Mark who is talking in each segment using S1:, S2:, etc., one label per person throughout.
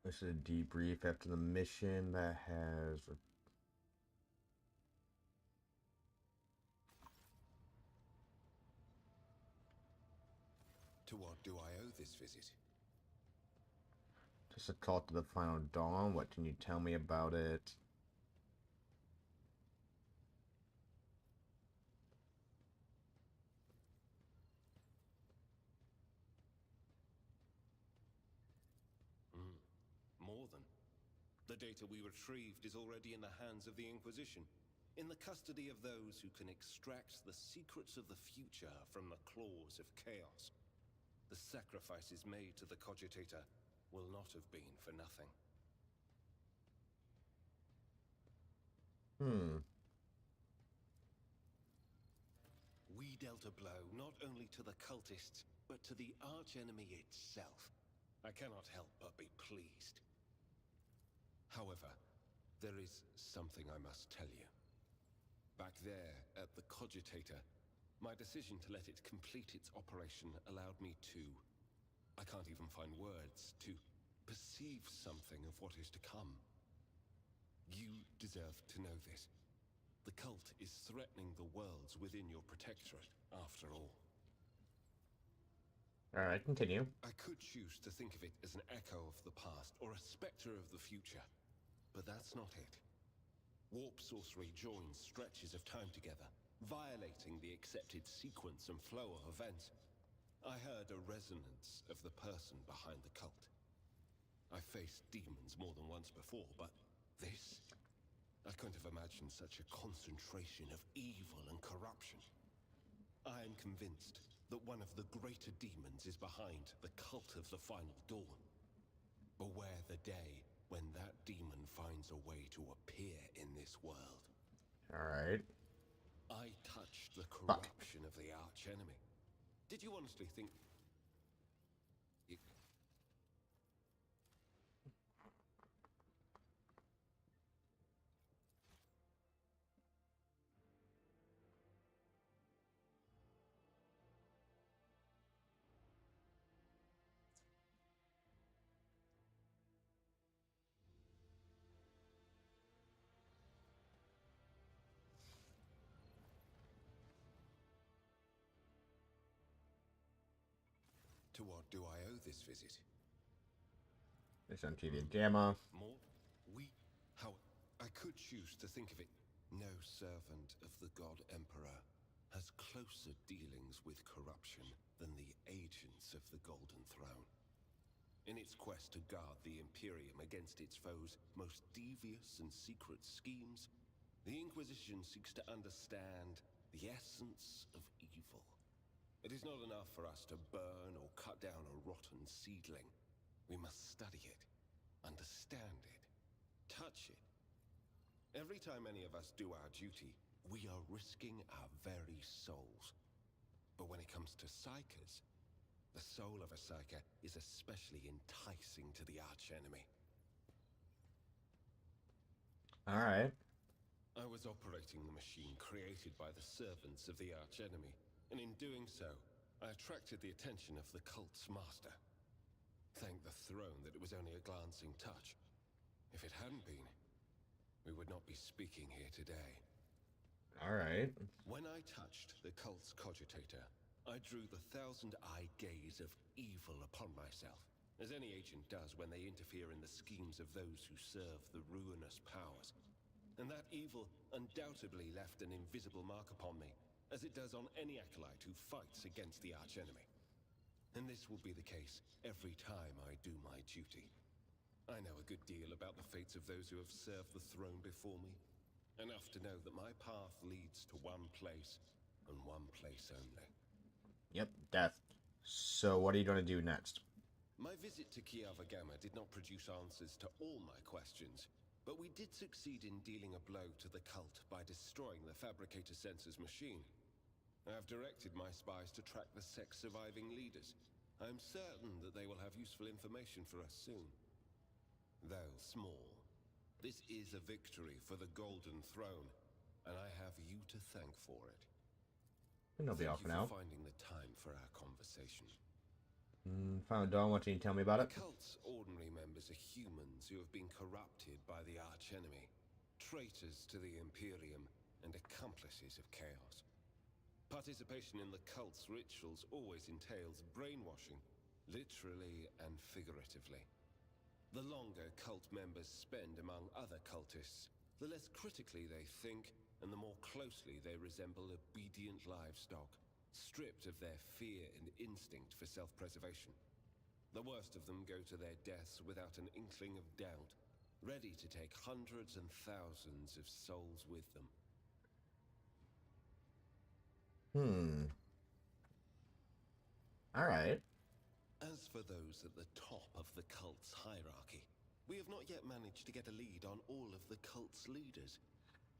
S1: This is a debrief after the mission that has.
S2: To what do I owe this visit?
S1: Just a call to the final dawn. What can you tell me about it?
S2: More than. The data we retrieved is already in the hands of the Inquisition, in the custody of those who can extract the secrets of the future from the claws of chaos. The sacrifices made to the Cogitator will not have been for nothing.
S1: Hmm.
S2: We dealt a blow not only to the cultists, but to the archenemy itself. I cannot help but be pleased. However, there is something I must tell you. Back there at the Cogitator, my decision to let it complete its operation allowed me to... I can't even find words to perceive something of what is to come. You deserve to know this. The cult is threatening the worlds within your protectorate, after all.
S1: Alright, continue.
S2: I could choose to think of it as an echo of the past, or a specter of the future. But that's not it. Warp sorcery joins stretches of time together, violating the accepted sequence and flow of events. I heard a resonance of the person behind the cult. I faced demons more than once before, but this... I couldn't have imagined such a concentration of evil and corruption. I am convinced that one of the greater demons is behind the cult of the Final Dawn. Beware the day when that demon finds a way to appear in this world.
S1: Alright.
S2: I touched the
S1: Fuck.
S2: corruption of the archenemy. Did you honestly think... To what do I owe this visit?
S1: It's on TV Gamma.
S2: More? How... I could choose to think of it. No servant of the God Emperor has closer dealings with corruption than the agents of the Golden Throne. In its quest to guard the Imperium against its foes' most devious and secret schemes, the Inquisition seeks to understand the essence of evil. It is not enough for us to burn or cut down a rotten seedling. We must study it, understand it, touch it. Every time any of us do our duty, we are risking our very souls. But when it comes to Psykers, the soul of a Psyker is especially enticing to the archenemy.
S1: Alright.
S2: I was operating the machine created by the servants of the archenemy, and in doing so, I attracted the attention of the cult's master. Thank the throne that it was only a glancing touch. If it hadn't been, we would not be speaking here today.
S1: Alright.
S2: When I touched the cult's cogitator, I drew the thousand-eyed gaze of evil upon myself, as any agent does when they interfere in the schemes of those who serve the ruinous powers. And that evil undoubtedly left an invisible mark upon me, as it does on any acolyte who fights against the archenemy. And this will be the case every time I do my duty. I know a good deal about the fates of those who have served the throne before me. Enough to know that my path leads to one place, and one place only.
S1: Yep, death. So what are you going to do next?
S2: My visit to Kiava Gamma did not produce answers to all my questions, but we did succeed in dealing a blow to the cult by destroying the Fabricator Sensor's machine. I have directed my spies to track the sect's surviving leaders. I am certain that they will have useful information for us soon. Though small, this is a victory for the Golden Throne, and I have you to thank for it.
S1: And I'll be off
S2: Thank you
S1: now.
S2: for finding the time for our conversation.
S1: Found Dawn, what can you tell me about
S2: The
S1: it?
S2: cult's ordinary members are humans who have been corrupted by the archenemy, traitors to the Imperium, and accomplices of chaos. Participation in the cult's rituals always entails brainwashing, literally and figuratively. The longer cult members spend among other cultists, the less critically they think, and the more closely they resemble obedient livestock, stripped of their fear and instinct for self-preservation. The worst of them go to their deaths without an inkling of doubt, ready to take hundreds and thousands of souls with them.
S1: Alright.
S2: As for those at the top of the cult's hierarchy, we have not yet managed to get a lead on all of the cult's leaders.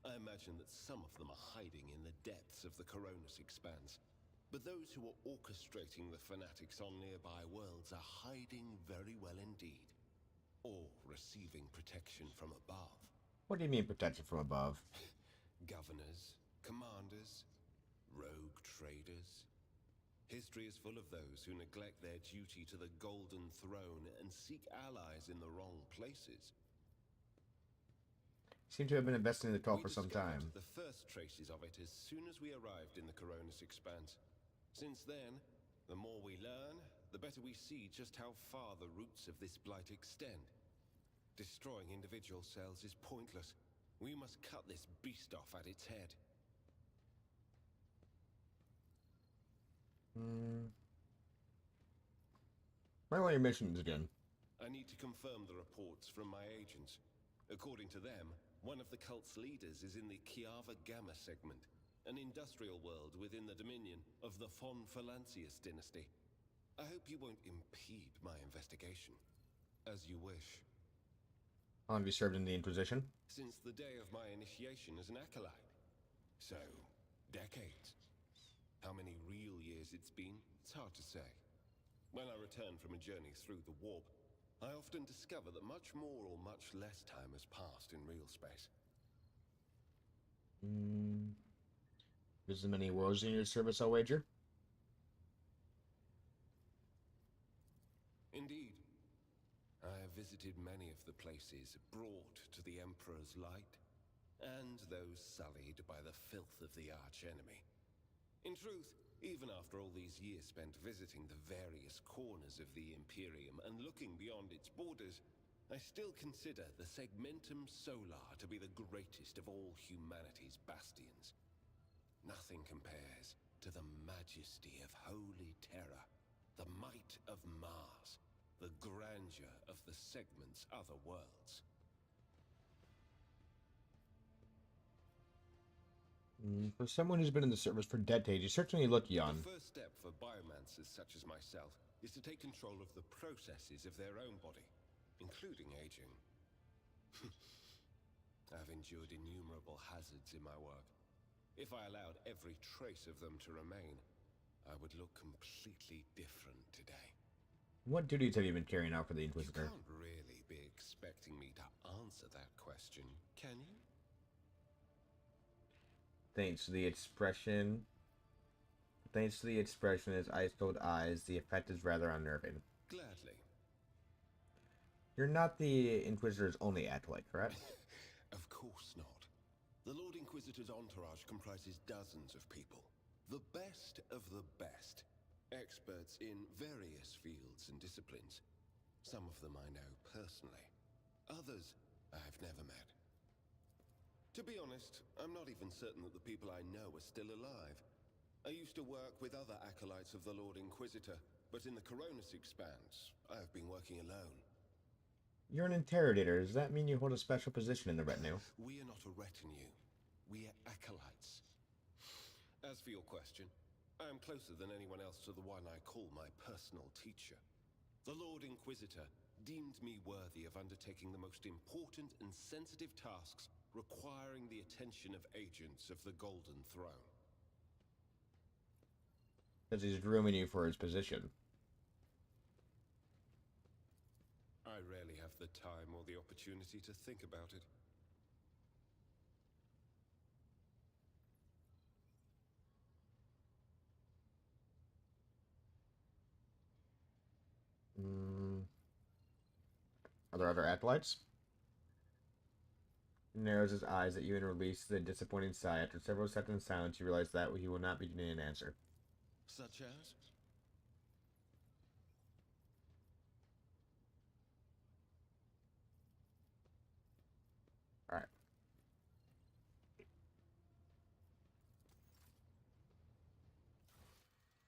S2: I imagine that some of them are hiding in the depths of the Coronis Expanse. But those who are orchestrating the fanatics on nearby worlds are hiding very well indeed. Or receiving protection from above.
S1: What do you mean protection from above?
S2: Governors, commanders, rogue traders. History is full of those who neglect their duty to the Golden Throne and seek allies in the wrong places.
S1: Seem to have been investing in the cult for some
S2: discovered
S1: time.
S2: the first traces of it as soon as we arrived in the Coronis Expanse. Since then, the more we learn, the better we see just how far the roots of this blight extend. Destroying individual cells is pointless. We must cut this beast off at its head.
S1: Where are your missions again?
S2: I need to confirm the reports from my agents. According to them, one of the cult's leaders is in the Kiava Gamma segment, an industrial world within the dominion of the Von Phalancius dynasty. I hope you won't impede my investigation. As you wish.
S1: How long have you served in the Inquisition?
S2: Since the day of my initiation as an acolyte. So, decades. How many real years it's been, it's hard to say. When I return from a journey through the warp, I often discover that much more or much less time has passed in real space.
S1: Visited many worlds in your service, I'll wager?
S2: Indeed. I have visited many of the places brought to the Emperor's light, and those sullied by the filth of the archenemy. In truth, even after all these years spent visiting the various corners of the Imperium and looking beyond its borders, I still consider the Segmentum Solar to be the greatest of all humanity's bastions. Nothing compares to the majesty of Holy Terra, the might of Mars, the grandeur of the Segment's other worlds.
S1: For someone who's been in the service for decades, you certainly look young.
S2: The first step for biomancers such as myself is to take control of the processes of their own body, including aging. I've endured innumerable hazards in my work. If I allowed every trace of them to remain, I would look completely different today.
S1: What duties have you been carrying out for the
S2: You
S1: Inquisitor?
S2: can't really be expecting me to answer that question, can you?
S1: Thanks to the expression... Thanks to the expression in his ice-cold eyes, the effect is rather unnerving.
S2: Gladly.
S1: You're not the Inquisitor's only acolyte, correct?
S2: Of course not. The Lord Inquisitor's entourage comprises dozens of people. The best of the best. Experts in various fields and disciplines. Some of them I know personally. Others I've never met. To be honest, I'm not even certain that the people I know are still alive. I used to work with other acolytes of the Lord Inquisitor, but in the Coronis Expanse, I've been working alone.
S1: You're an interrogator. Does that mean you hold a special position in the retinue?
S2: We are not a retinue. We are acolytes. As for your question, I am closer than anyone else to the one I call my personal teacher. The Lord Inquisitor deemed me worthy of undertaking the most important and sensitive tasks requiring the attention of agents of the Golden Throne.
S1: Because he's grooming you for his position.
S2: I rarely have the time or the opportunity to think about it.
S1: Are there other acolytes? He narrows his eyes at you and releases a disappointing sigh. After several seconds of silence, you realize that he will not be getting an answer.
S2: Such as?
S1: Alright.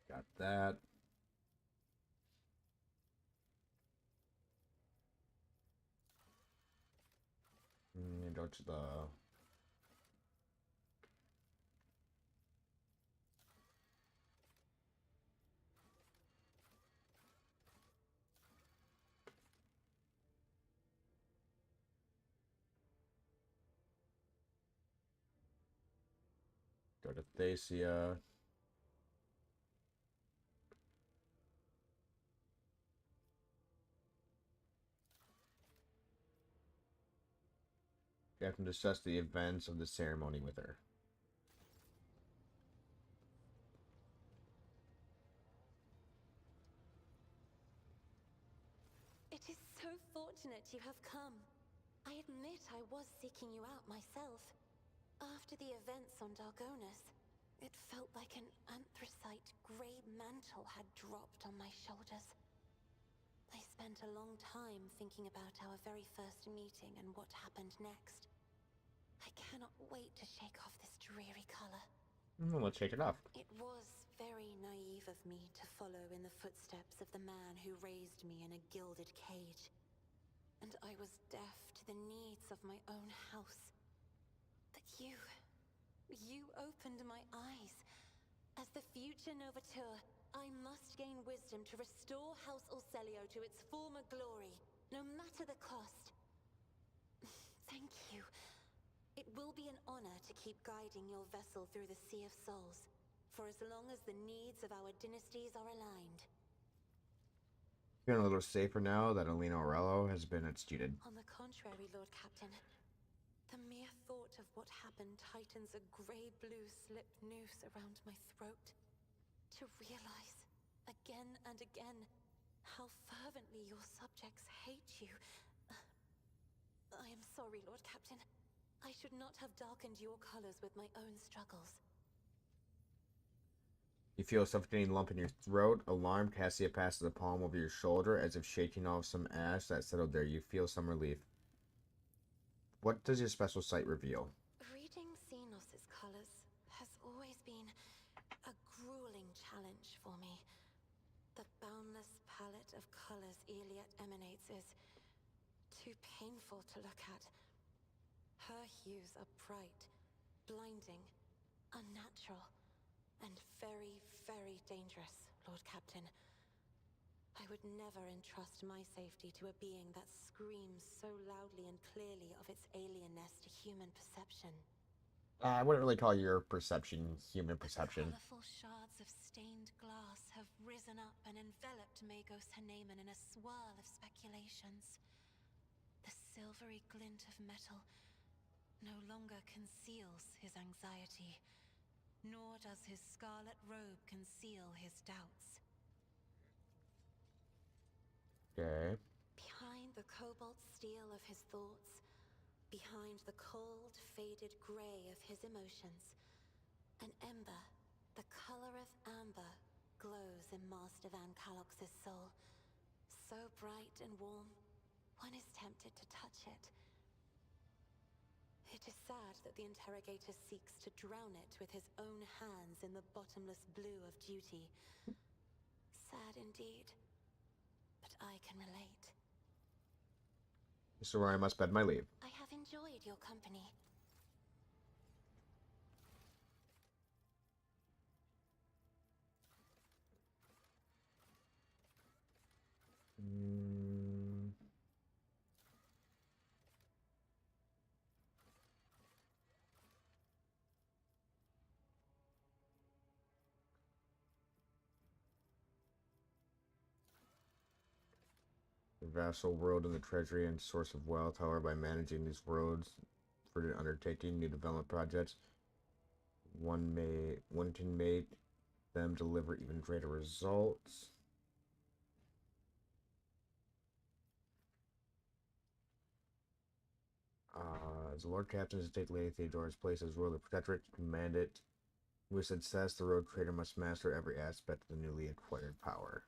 S1: Got that. And go to the... Go to Thacia. You have to discuss the events of the ceremony with her.
S3: It is so fortunate you have come. I admit I was seeking you out myself. After the events on Dargonus, it felt like an anthracite grey mantle had dropped on my shoulders. I spent a long time thinking about our very first meeting and what happened next. I cannot wait to shake off this dreary color.
S1: Let's shake it off.
S3: It was very naive of me to follow in the footsteps of the man who raised me in a gilded cage. And I was deaf to the needs of my own house. But you opened my eyes. As the future Novateur, I must gain wisdom to restore House Orselio to its former glory, no matter the cost. Thank you. It will be an honor to keep guiding your vessel through the Sea of Souls, for as long as the needs of our dynasties are aligned.
S1: Feeling a little safer now that Alina Aurelio has been instituted.
S3: On the contrary, Lord Captain. The mere thought of what happened tightens a grey-blue slip noose around my throat. To realize, again and again, how fervently your subjects hate you. I am sorry, Lord Captain. I should not have darkened your colors with my own struggles.
S1: You feel a suffocating lump in your throat. Alarmed, Cassia passes a palm over your shoulder as if shaking off some ash that settled there. You feel some relief. What does your special sight reveal?
S3: Reading Xenos' colors has always been a grueling challenge for me. The boundless palette of colors Iliet emanates is too painful to look at. Her hues are bright, blinding, unnatural, and very, very dangerous, Lord Captain. I would never entrust my safety to a being that screams so loudly and clearly of its alienness to human perception.
S1: I wouldn't really call your perception human perception.
S3: The colorful shards of stained glass have risen up and enveloped Magos Haneman in a swirl of speculations. The silvery glint of metal no longer conceals his anxiety, nor does his scarlet robe conceal his doubts.
S1: Okay.
S3: Behind the cobalt steel of his thoughts, behind the cold, faded gray of his emotions, an ember, the color of amber, glows in Master Van Calox's soul. So bright and warm, one is tempted to touch it. It is sad that the interrogator seeks to drown it with his own hands in the bottomless blue of duty. Sad indeed. But I can relate.
S1: This is where I must bed my leave.
S3: I have enjoyed your company.
S1: The vassal world and the treasury and source of wealth. However, by managing these worlds for undertaking new development projects, one can make them deliver even greater results. As the Lord Captain to take Lady Theodora's place as ruler protectorate, command it. With success, the road trader must master every aspect of the newly acquired power.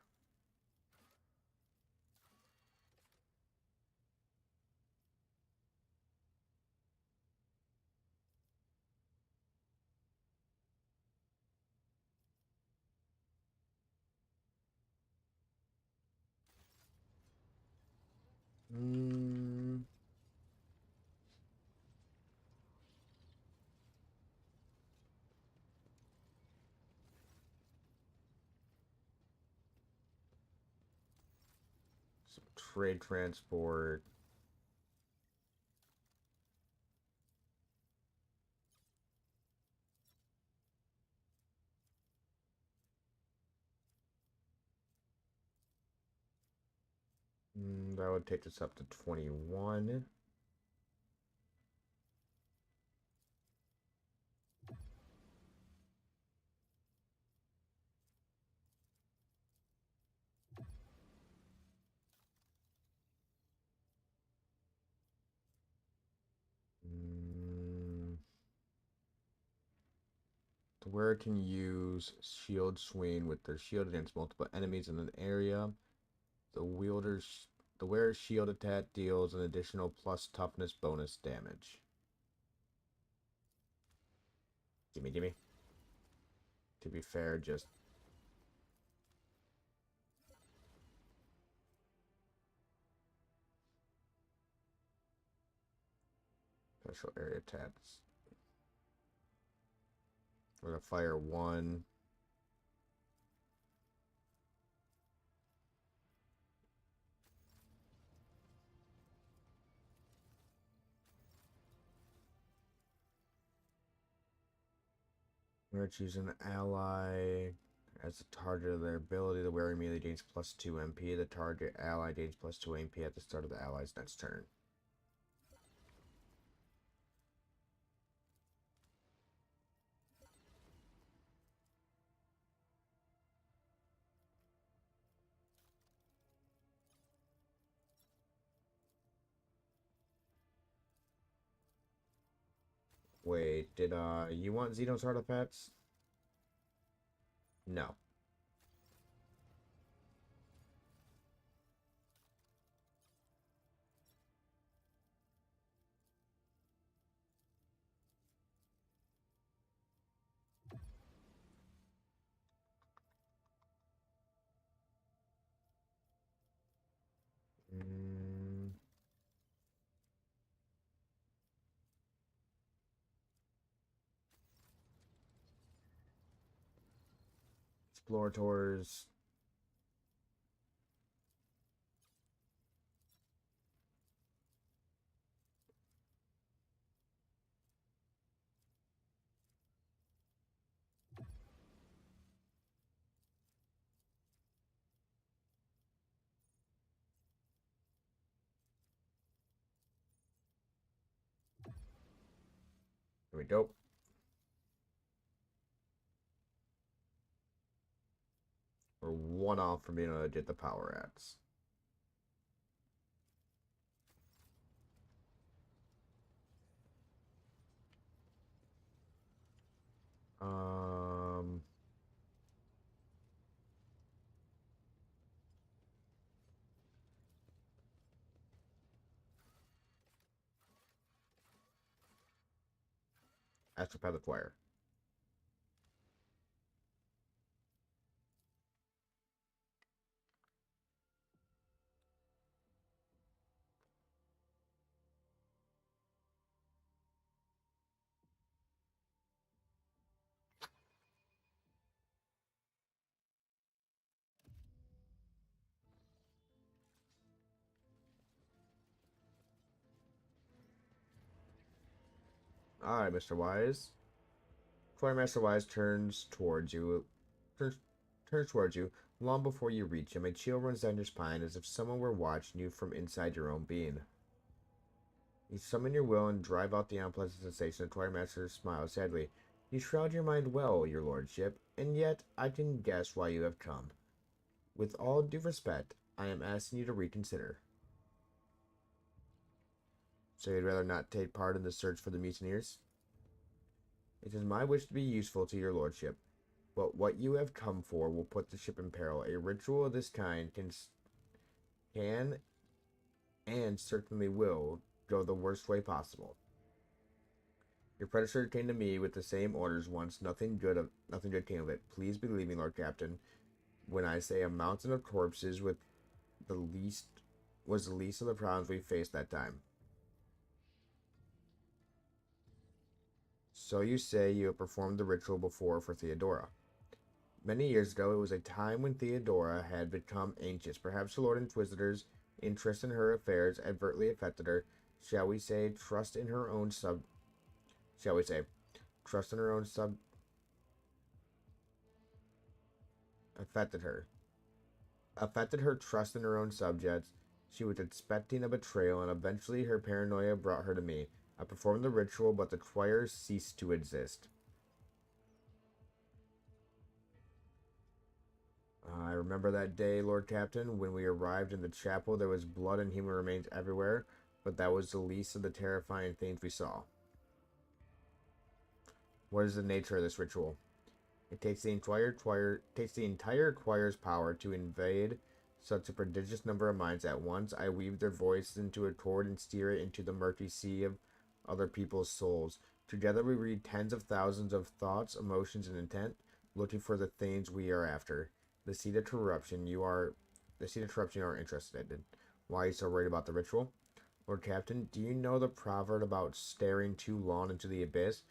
S1: Hmm. Some trade transport. That would take us up to 21. Mm, the wearer can use shield swing with their shield against multiple enemies in an area. The wielder's the wearer's shield attack deals an additional plus toughness bonus damage. Gimme. To be fair, just special area attacks. We're gonna fire one. We're gonna choose an ally as the target of their ability. The wearer immediately gains plus 2 MP. The target ally gains plus 2 MP at the start of the ally's next turn. Wait, did you want Xenos artifacts? No. Mm, Explorators. Here we go. We're one off from being able to get the power axe. Um, Astropath acquire. Alright, Mr. Wise. Master Wise turns, turns towards you. Long before you reach him, a chill runs down your spine as if someone were watching you from inside your own being. You summon your will and drive out the unpleasant sensation. The Master smiles sadly. You shroud your mind well, your lordship, and yet I can guess why you have come. With all due respect, I am asking you to reconsider. So you'd rather not take part in the search for the mutineers? It is my wish to be useful to your lordship, but what you have come for will put the ship in peril. A ritual of this kind can and certainly will go the worst way possible. Your predecessor came to me with the same orders once. Nothing good came of it. Please believe me, Lord Captain, when I say a mountain of corpses was the least of the problems we faced that time. So you say you have performed the ritual before for Theodora. Many years ago, it was a time when Theodora had become anxious. Perhaps the Lord Inquisitor's interest in her affairs advertently affected her. Shall we say trust in her own affected her trust in her own subjects. She was expecting a betrayal, and eventually her paranoia brought her to me. I performed the ritual, but the choir ceased to exist. I remember that day, Lord Captain. When we arrived in the chapel, there was blood and human remains everywhere, but that was the least of the terrifying things we saw. What is the nature of this ritual? It takes the entire choir's power to invade such a prodigious number of minds at once. I weave their voices into a chord and steer it into the murky sea of other people's souls. Together we read tens of thousands of thoughts, emotions, and intent, looking for the things we are after. The seed of corruption you are interested in. Why are you so worried about the ritual? Lord Captain, do you know the proverb about staring too long into the abyss?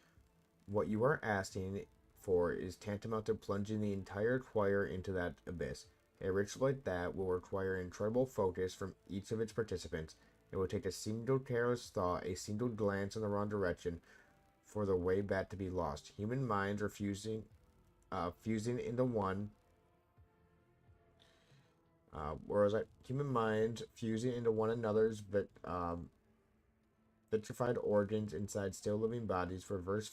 S1: What you are asking for is tantamount to plunging the entire choir into that abyss. A ritual like that will require incredible focus from each of its participants. It will take a single careless thought, a single glance in the wrong direction, for the way back to be lost. Human minds are fusing into one. Human minds fusing into one another's vitrified organs inside still living bodies, perverse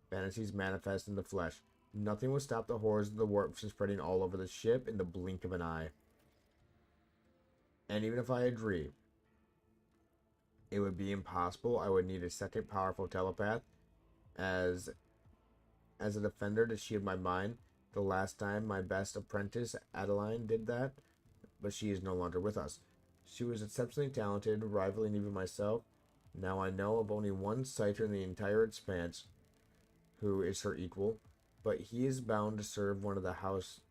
S1: fantasies manifest in the flesh. Nothing will stop the horrors of the warp from spreading all over the ship in the blink of an eye. And even if I agree, it would be impossible. I would need a second powerful telepath as a defender to shield my mind. The last time my best apprentice, Adeline, did that, but she is no longer with us. She was exceptionally talented, rivaling even myself. Now I know of only one Scyther in the entire expanse who is her equal, but he is bound to serve one of House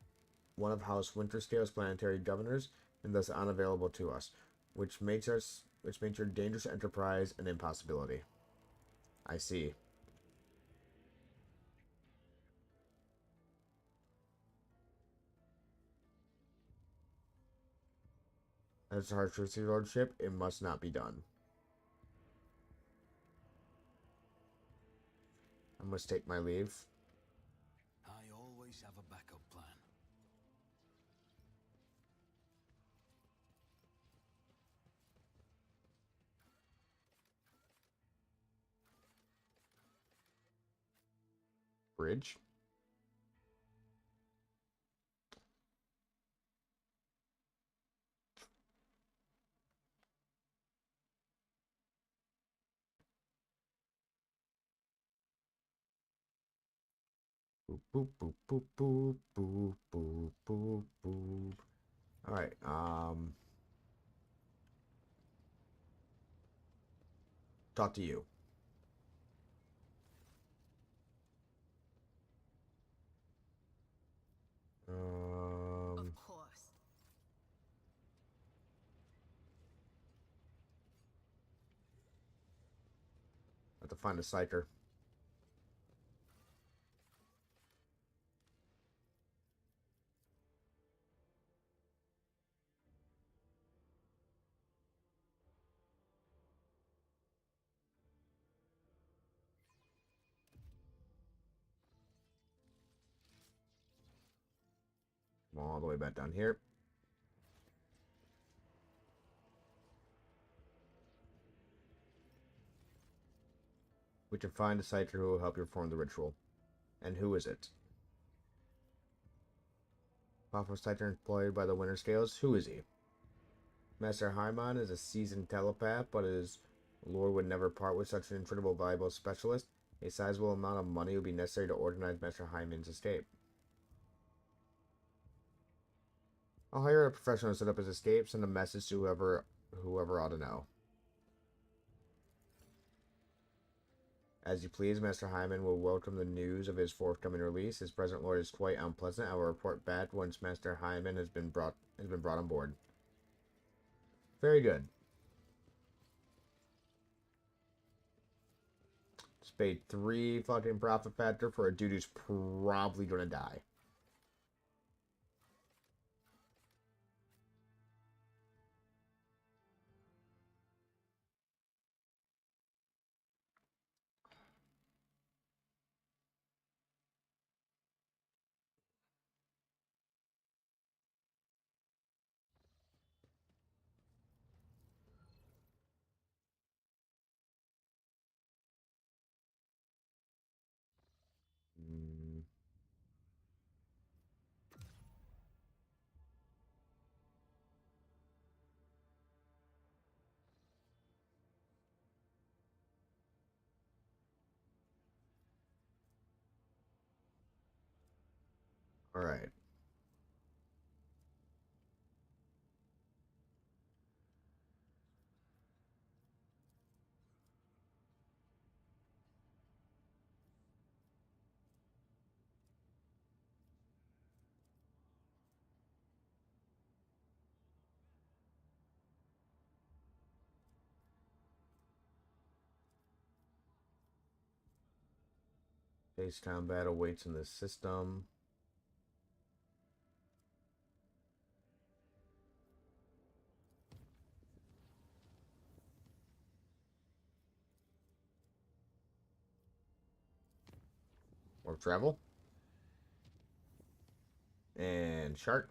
S1: Winterscale's planetary governors, and thus unavailable to us, which makes your dangerous enterprise an impossibility. I see. As a harsh truth, your lordship, it must not be done. I must take my leave.
S4: I always have a backup plan.
S1: Bridge? Boop, boop, boop, boop, boop, boop, boop, boop, boop. Alright, talk to you.
S5: Of course.
S1: I have to find a Psyker. Come all the way back down here. We can find a Psyker who will help you perform the ritual. And who is it? Powerful Psyker employed by the Winter Scales. Who is he? Master Hyman is a seasoned telepath, but is Lord would never part with such an incredible, valuable specialist. A sizable amount of money would be necessary to organize Master Hyman's escape. I'll hire a professional to set up his escape, send a message to whoever ought to know. As you please, Master Hyman will welcome the news of his forthcoming release. His present lord is quite unpleasant. I will report back once Master Hyman has been brought on board. Very good. Just paid 3 fucking profit factor for a dude who's probably gonna die. Mm. All right. Base combat awaits in the system. Or travel. And shark.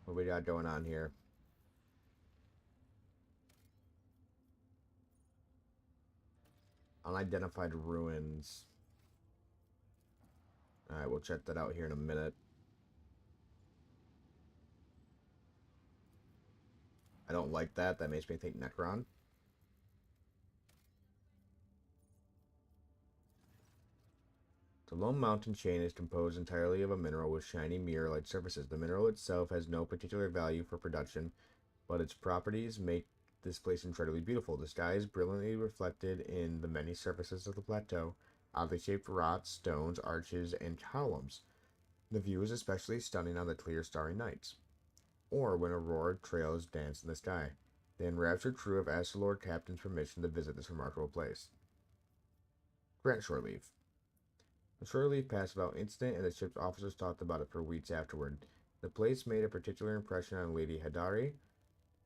S1: What we got going on here? Unidentified ruins. Alright, we'll check that out here in a minute. I don't like that. That makes me think Necron. The Lone Mountain chain is composed entirely of a mineral with shiny mirror-like surfaces. The mineral itself has no particular value for production, but its properties make this place incredibly beautiful. The sky is brilliantly reflected in the many surfaces of the plateau, oddly shaped rocks, stones, arches, and columns. The view is especially stunning on the clear, starry nights, or when auroral trails dance in the sky. The enraptured crew have asked the Lord Captain's permission to visit this remarkable place. Grant shore leave. The shore leave passed without incident, and the ship's officers talked about it for weeks afterward. The place made a particular impression on Lady Hadari,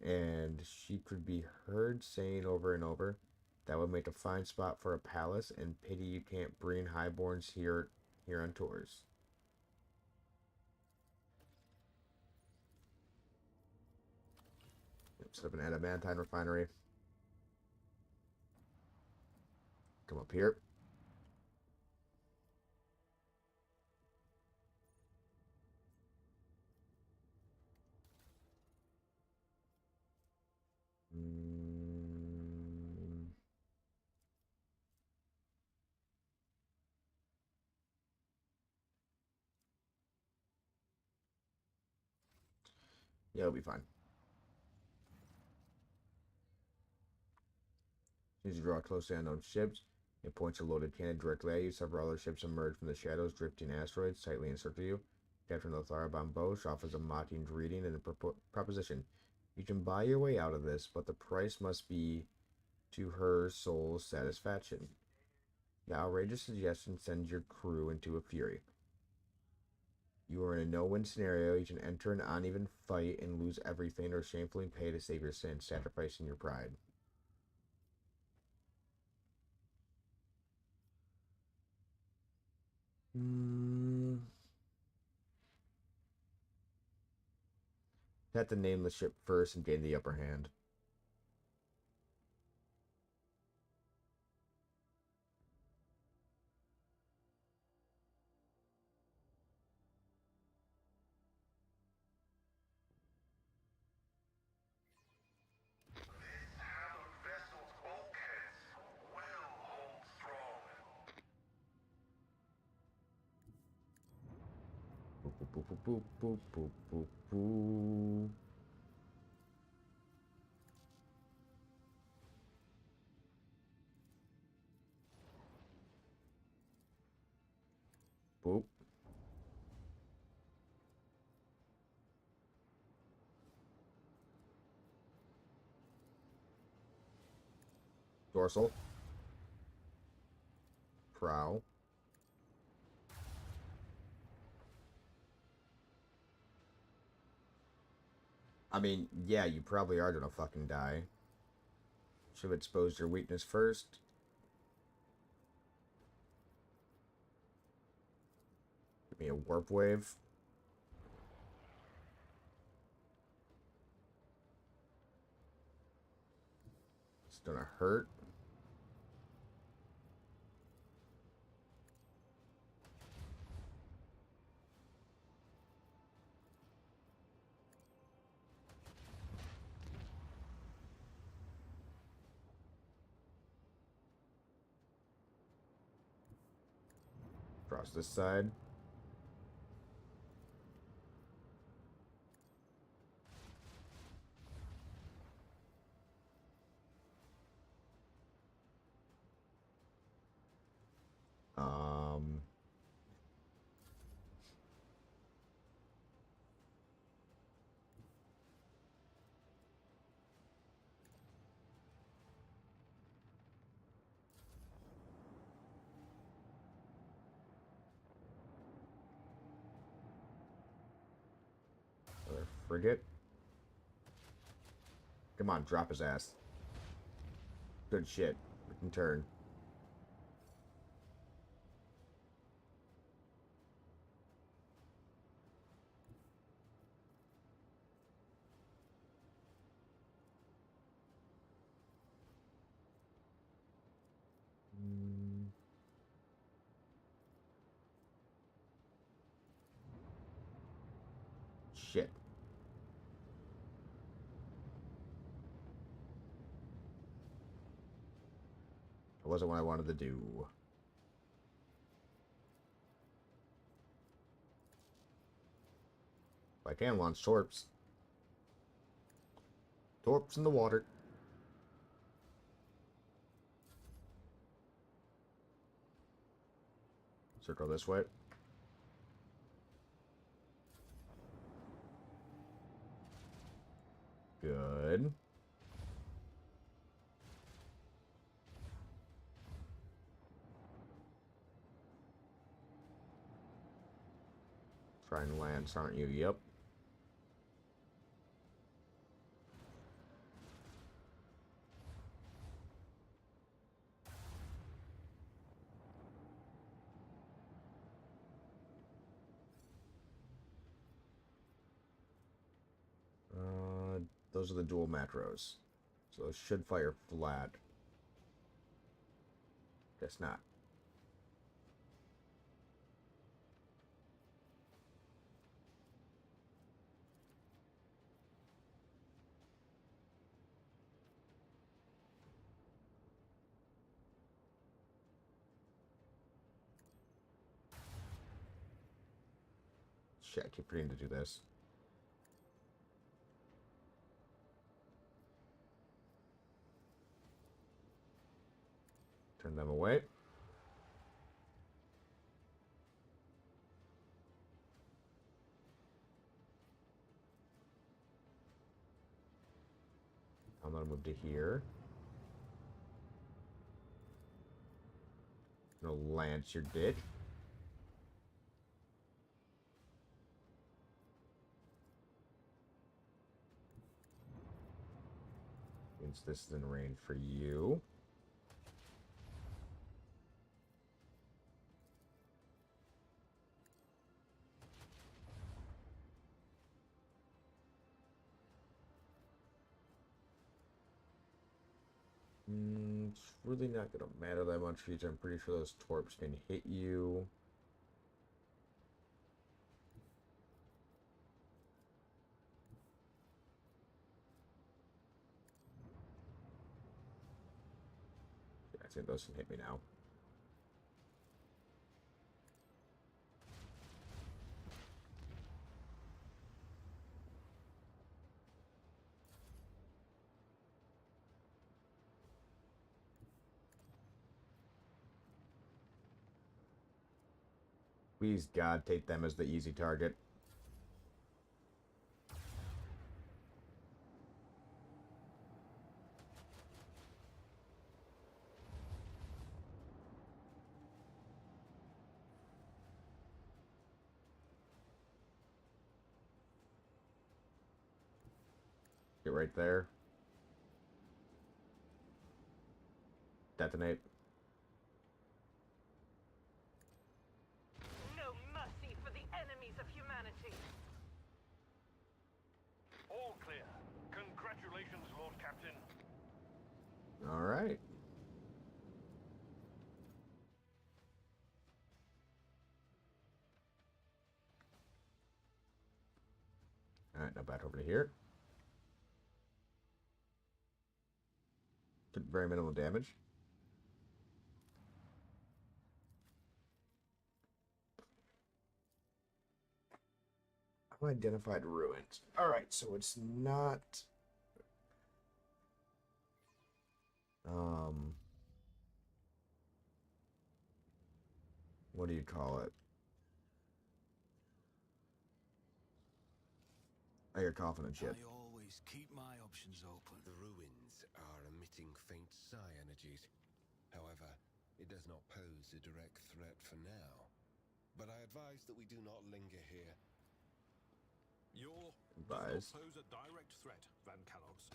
S1: and she could be heard saying over and over, "That would make a fine spot for a palace, and pity you can't bring highborns here on tours." Set up an adamantine refinery. Come up here. Yeah, it'll be fine. As you draw close to unknown ships, it points a loaded cannon directly at you. Several other ships emerge from the shadows, drifting asteroids tightly encircle you. Captain Lothar Bamboche offers a mocking greeting and a proposition. You can buy your way out of this, but the price must be to her soul's satisfaction. The outrageous suggestion sends your crew into a fury. You are in a no-win scenario. You can enter an uneven fight and lose everything, or shamefully pay to save your sins, sacrificing your pride. Have to name the ship first and gain the upper hand. Boop, boop, boop, boop, boop, boop, boop. Boop. Dorsal. Prow. I mean, yeah, you probably are gonna fucking die. Should have exposed your weakness first. Give me a warp wave. It's gonna hurt. Cross this side. Um, Another frigate. Come on, drop his ass. Good shit. We can turn. Shit. That wasn't what I wanted to do. I can launch torps. Torps in the water. Circle this way. Good. Try and land, aren't you? Yep. Those are the dual macros. So it should fire flat. Guess not. Shit, I keep forgetting to do this. Turn them away. I'm gonna move to here. No lance your dick. Means this is in range for you. It's really not gonna matter that much because I'm pretty sure those torps can hit you. Yeah, I think those can hit me now. Please, God, take them as the easy target. Get right there. Detonate.
S6: No mercy for the enemies of humanity.
S7: All clear. Congratulations, Lord Captain.
S1: All right. All right, now back over to here. Did very minimal damage. Unidentified ruins. All right, so it's not. What do you call it? I got confidence shit.
S4: I always keep my options open.
S2: The ruins are emitting faint psi energies. However, it does not pose a direct threat for now. But I advise that we do not linger here.
S7: Your
S1: Advised.
S7: does not pose a direct threat, Van Calogs.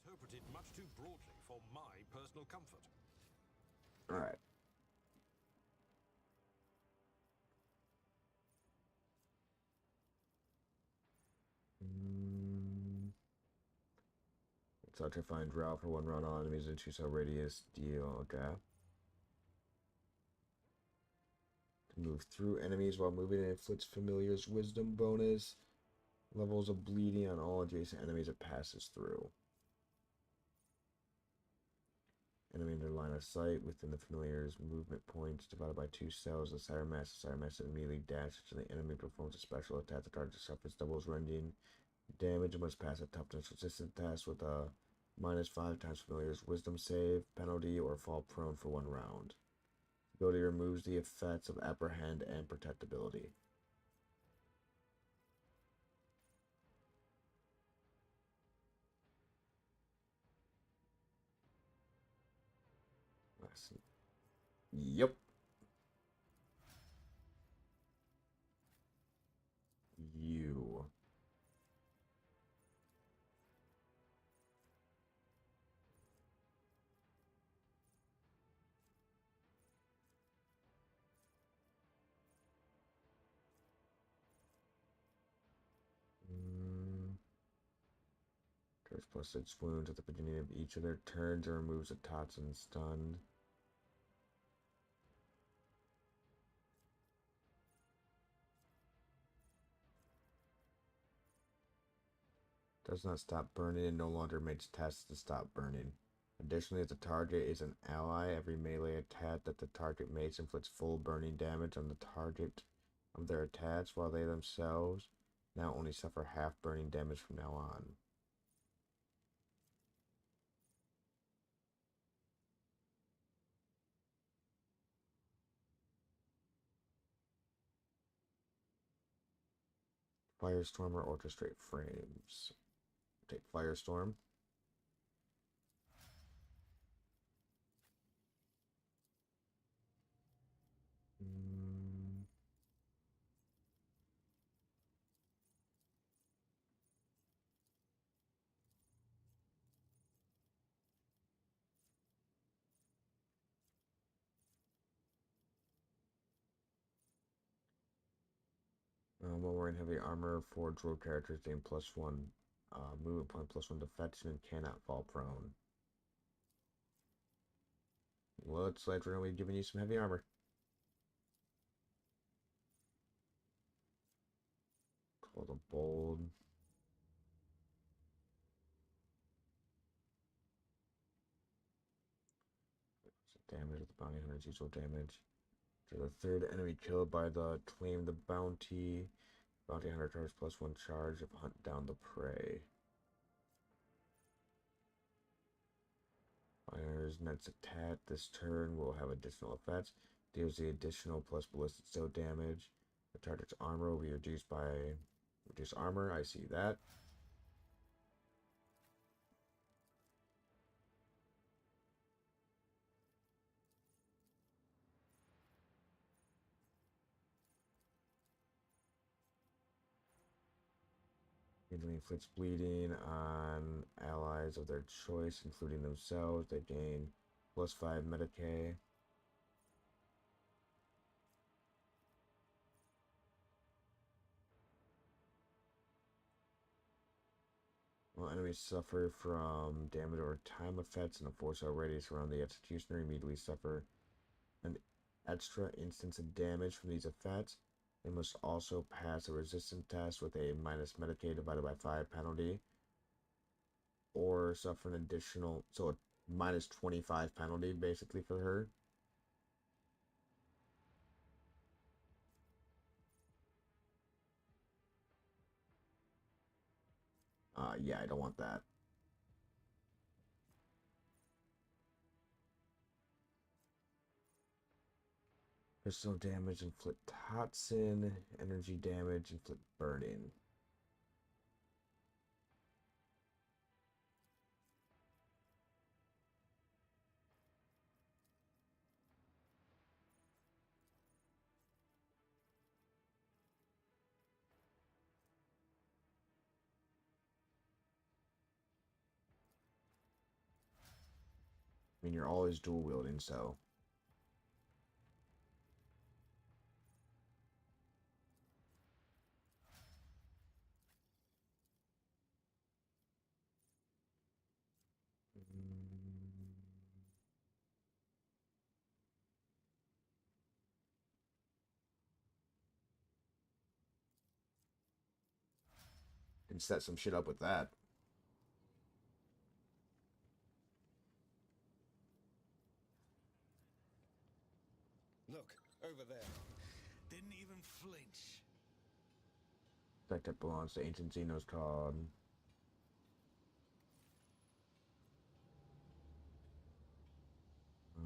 S7: Interpreted much too broadly for my personal comfort.
S1: All right. It's to find drought for one run on enemies in 2 cell radius. Deal. Okay. To move through enemies while moving, it inflicts familiar's wisdom bonus. Levels of bleeding on all adjacent enemies it passes through. Enemy in their line of sight within the familiar's movement points divided by 2 cells. The Siren Master immediately dashes to the enemy, performs a special attack. The target suffers doubles rending damage and must pass a toughness resistant test with a -5 times familiar's wisdom save penalty or fall prone for 1 round. The ability removes the effects of apprehend and protectability. Yep. You. Curse plus 6 wounds at the beginning of each of their turns and removes a toxin stun. Does not stop burning and no longer makes tests to stop burning. Additionally, if the target is an ally, every melee attack that the target makes inflicts full burning damage on the target of their attacks, while they themselves now only suffer half burning damage from now on. Firestorm or Orchestrate Frames. Take Firestorm. While wearing heavy armor, Forge Road characters gain +1 movement point, +1 deflection, and cannot fall prone. Looks like we're going to be giving you some heavy armor. Call the Bold. Damage with the bounty hunter's usual damage. To the third enemy killed by the claim the bounty. Bounty hunter charge +1 charge if hunt down the prey. Bounty hunter's next attack this turn will have additional effects. Deals the additional plus ballistic steel damage. The target's armor will be reduced by reduced armor. I see that. Usually inflicts bleeding on allies of their choice, including themselves. They gain +5 Medicae. While enemies suffer from damage or time effects in a 4-cell radius around the executioner, immediately suffer an extra instance of damage from these effects. They must also pass a resistance test with a minus Medicae divided by 5 penalty, or suffer an additional, so a minus 25 penalty basically for her. Yeah, I don't want that. Personal damage, inflict toxin. Energy damage, inflict burning. I mean, you're always dual wielding, so. And set some shit up with that.
S2: Look, over there.
S4: Didn't even flinch.
S1: Effect that belongs to Ancient Xenos called.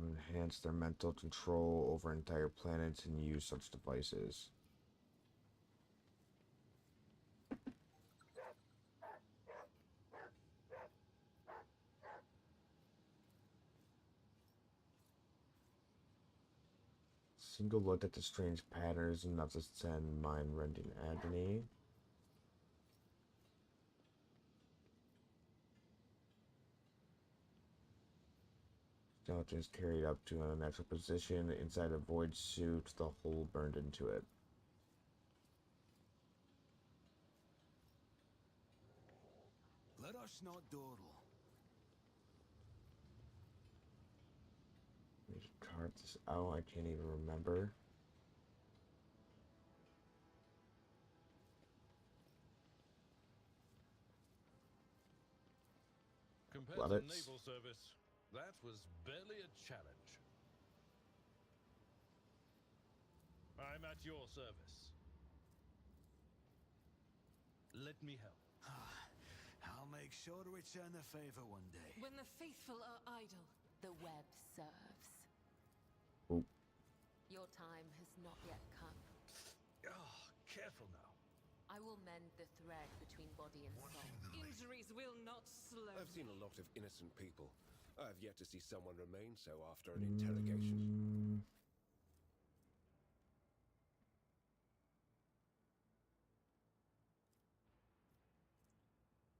S1: Enhance their mental control over entire planets and use such devices. Single look at the strange patterns and not to send mind-rending agony. Skeleton is carried up to an unnatural position inside a void suit, the hole burned into it.
S4: Let us not dawdle.
S1: Let me carve this out, I can't even remember.
S7: Compared
S1: Love
S7: to
S1: it.
S7: naval service, that was barely a challenge. I'm at your service. Let me help.
S4: I'll make sure to return the favor one day.
S5: When the faithful are idle,
S3: The web serves.
S1: Oh,
S3: Your time has not yet come.
S7: Oh, careful now.
S3: I will mend the thread between body and soul.
S5: injuries will not slow
S2: I've seen
S5: me.
S2: a lot of innocent people. I've yet to see someone remain so after an interrogation.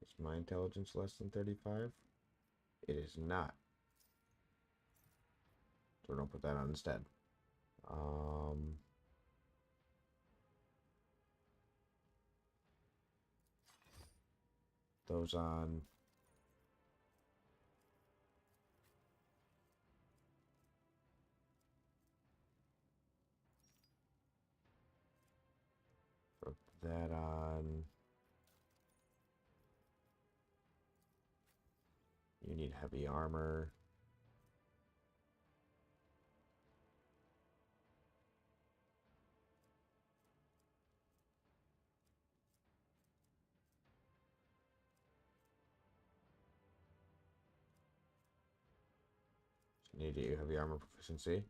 S1: Is my intelligence less than 35? It is not. So don't put that on instead. Those on. Put that on. You need heavy armor. You need to get your heavy armor proficiency.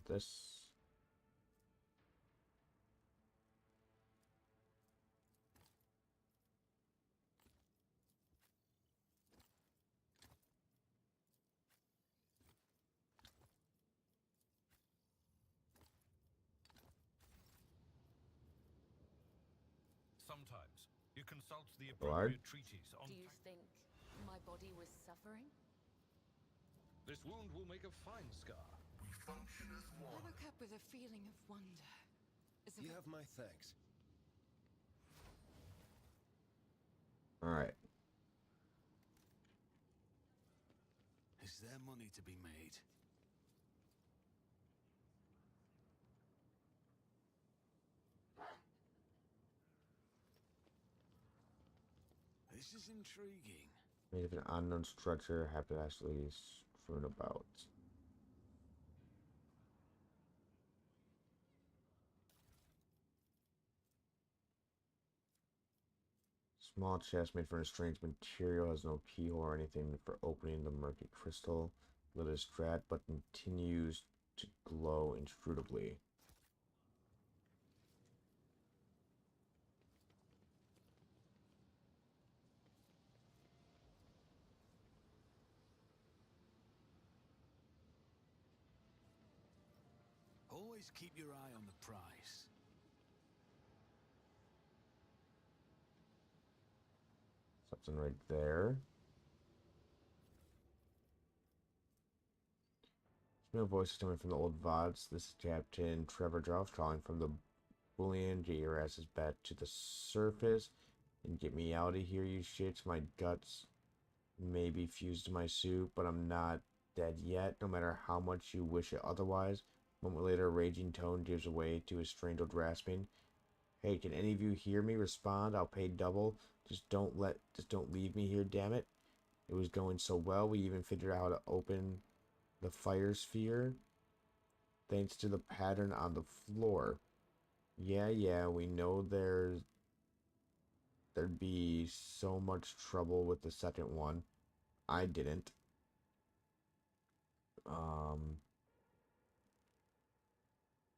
S1: this.
S7: Sometimes you consult the
S1: Blood?
S7: appropriate treatise on.
S8: Do you think my body was suffering?
S7: This wound will make a fine scar.
S5: I woke up with a feeling of wonder. As if
S2: You have my thanks.
S1: Alright.
S4: Is there money to be made? This is intriguing.
S1: Made of an unknown structure, haphazardly strewn about. Small chest made from a strange material, has no keyhole or anything for opening the murky crystal. Lit is strat, but continues to glow inscrutably.
S4: Always keep your eye on the prize.
S1: Something right there. No voices coming from the old VODs. This is Captain Trevor Droff calling from the Bullion. Get your asses back to the surface and get me out of here, you shits. My guts may be fused to my suit, but I'm not dead yet, no matter how much you wish it otherwise. A moment later, a raging tone gives way to a strange old rasping. Hey, can any of you hear me? Respond. I'll pay double. Just don't leave me here, damn it. It was going so well. We even figured out how to open the fire sphere thanks to the pattern on the floor. Yeah, we know there'd be so much trouble with the second one. I didn't.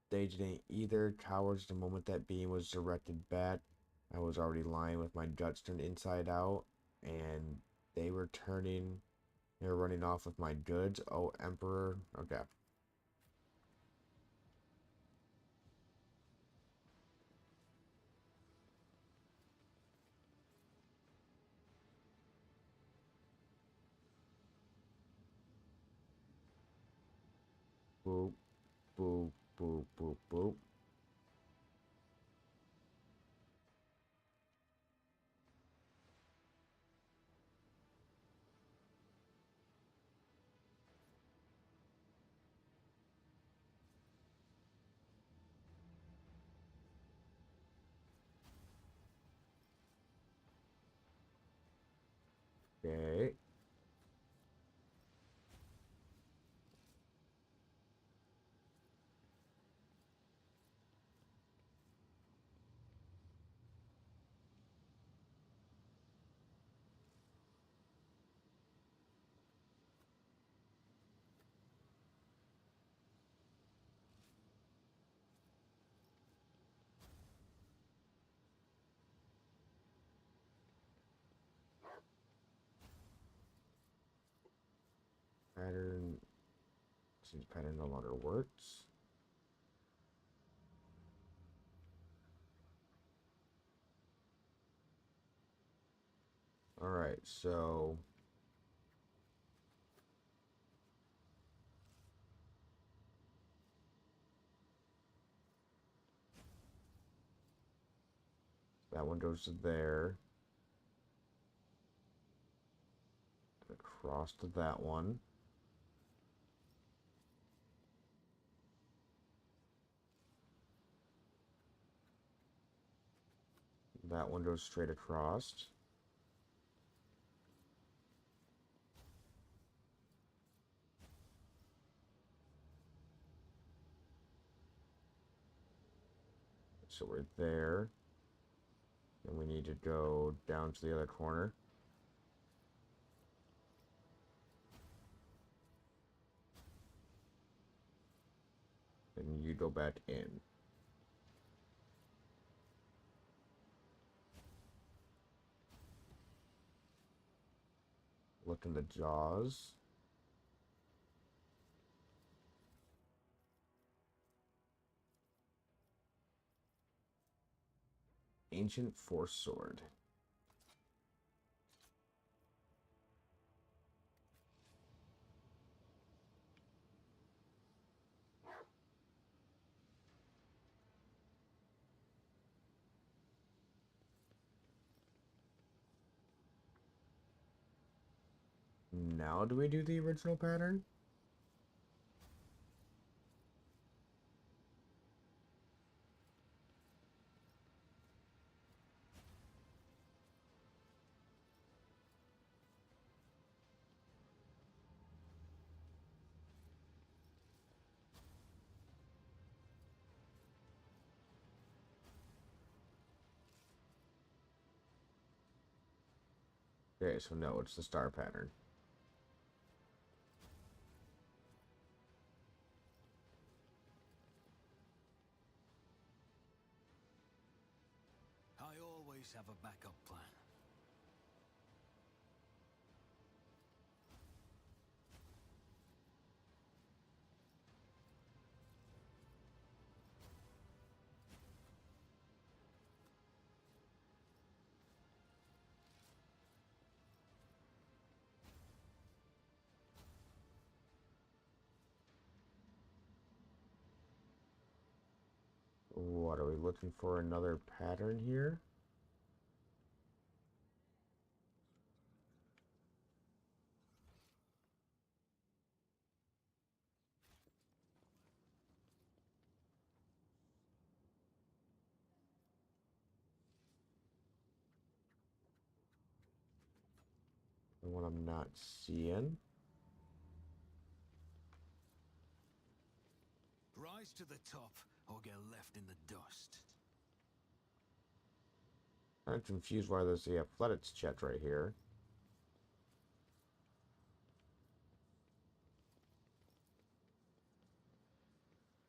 S1: They didn't either. Cowards, the moment that beam was directed back, I was already lying with my guts turned inside out, and they were running off with my goods. Oh, Emperor. Okay. Boop, boop, boop, boop, boop. Okay. Pattern. Seems pattern no longer works. Alright, so that one goes to there. Across to that one. That one goes straight across. So we're there. And we need to go down to the other corner. go back in. Look in the jaws. Ancient Force Sword. Now do we do the original pattern? Okay, so no, it's the star pattern.
S4: I always have a backup plan.
S1: What are we looking for? Another pattern here? The one I'm not seeing.
S4: Rise to the top or get left in the dust.
S1: I'm confused why there's the athletics check right here.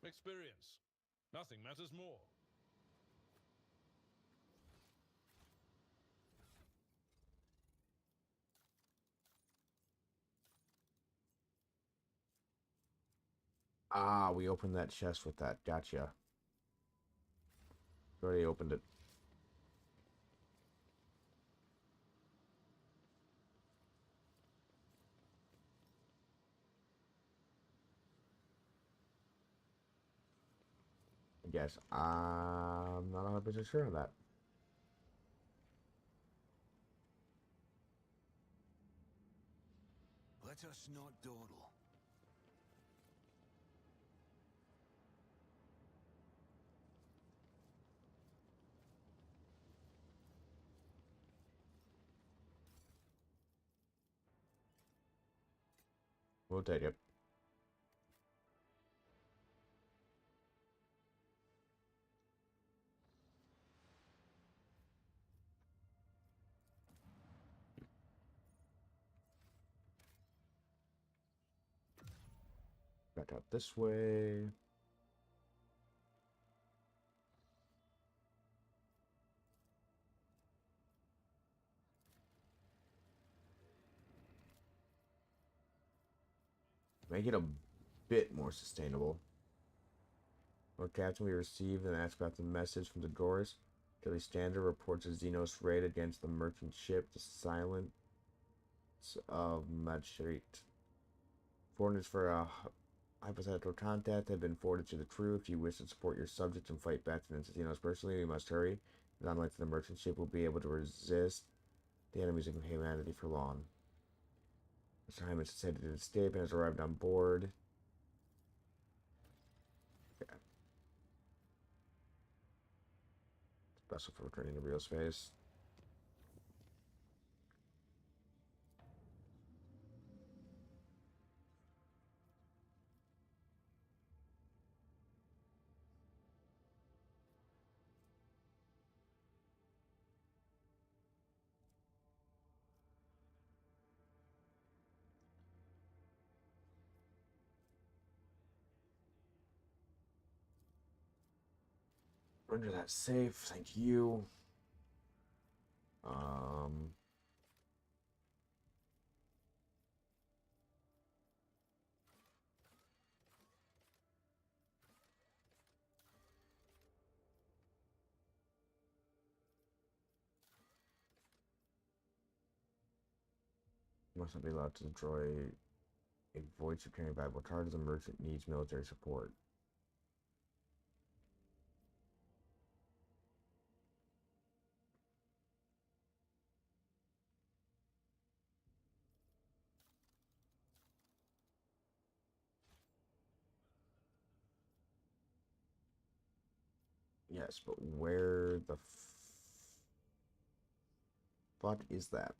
S7: Experience. Nothing matters more.
S1: Ah, we opened that chest with that. Gotcha. Already opened it. I guess I'm not 100% sure on that.
S4: Let us not dawdle.
S1: We'll take it. Back out this way. Make it a bit more sustainable. Lord Captain, we received an asked message from the Gorse. Daily Standard reports a Xenos raid against the merchant ship, the Silence of Madshrit. Foreigners for a hypothetical contact have been forwarded to the crew. If you wish to support your subjects and fight back against the Xenos personally, you must hurry. Not unlike the merchant ship will be able to resist the enemies of humanity for long. Mr. Hyman has headed to escape and has arrived on board. Yeah. Special for returning to real space. Render that safe. Thank you. Um. Must not be allowed to destroy a void securing valuable target. The merchant needs military support. Yes, but where the fuck is that?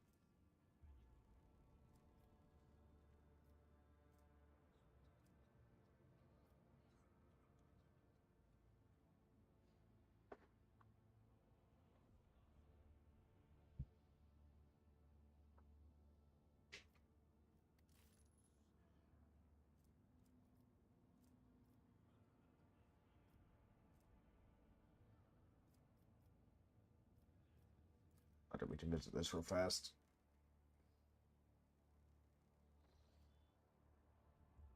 S1: I don't mean to visit this real fast.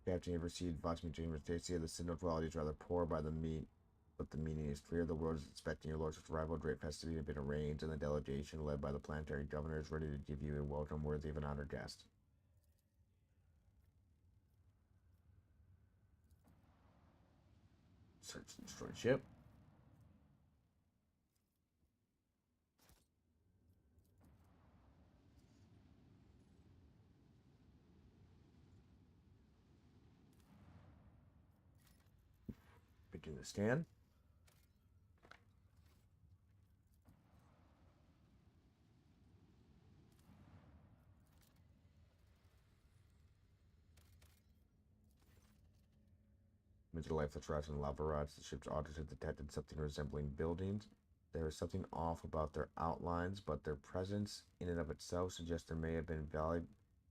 S1: Captain, you ever seen Watch Me Dream of Tasty? The signal quality is rather poor by the meat, but the meaning is clear. The world is expecting your lordship's arrival. Great festivity have been arranged, and the delegation, led by the planetary governor, is ready to give you a welcome worthy of an honored guest. Search and destroy ship. Begin the scan. Amid the lifeless rocks and lava rods, the ship's auditors have detected something resembling buildings. There is something off about their outlines, but their presence in and of itself suggests there may have been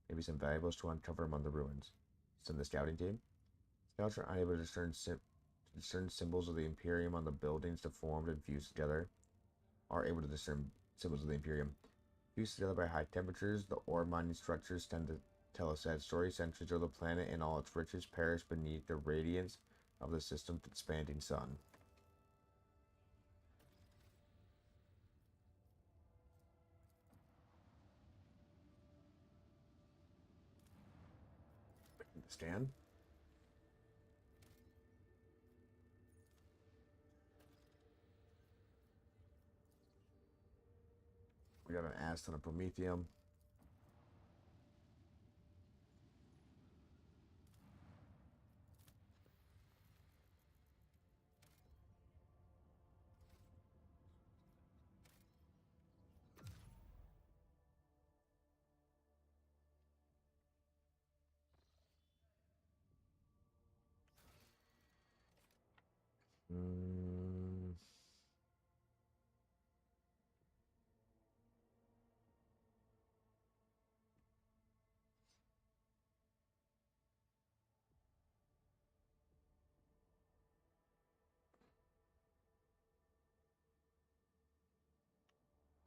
S1: maybe some valuables to uncover among the ruins. Send the scouting team. Scouts are unable to discern symbols of the Imperium on the buildings deformed and fused together. Are able to discern symbols of the Imperium. Fused together by high temperatures, the ore mining structures tend to tell a sad story. Centuries of the planet and all its riches perish beneath the radiance of the system's expanding sun. Scan. We got an ass ton of Promethium.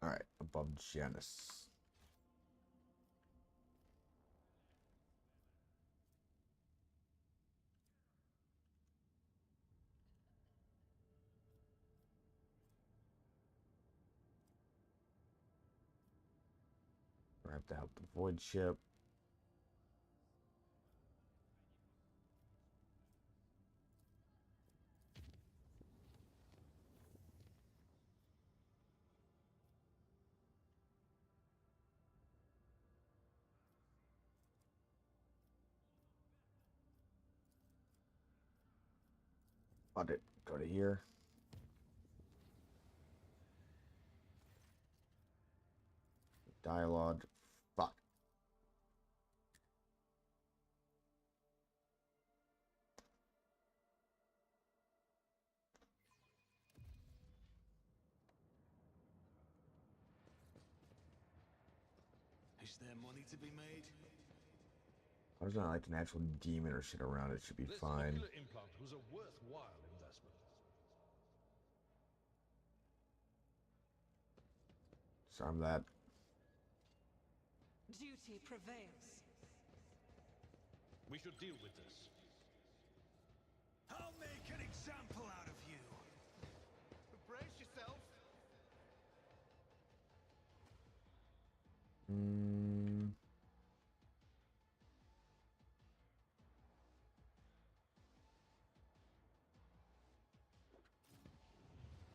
S1: Alright, above Janus. We have to help the void ship. Audit. Go to here. Dialogue. Fuck.
S4: Is there money to be made?
S1: There's not like an actual demon or shit around. It should be
S7: This
S1: fine.
S7: ocular implant was a worthwhile investment.
S1: Disarm that.
S5: Duty prevails.
S7: We should deal with this.
S4: I'll make an example out of you.
S9: Brace yourself.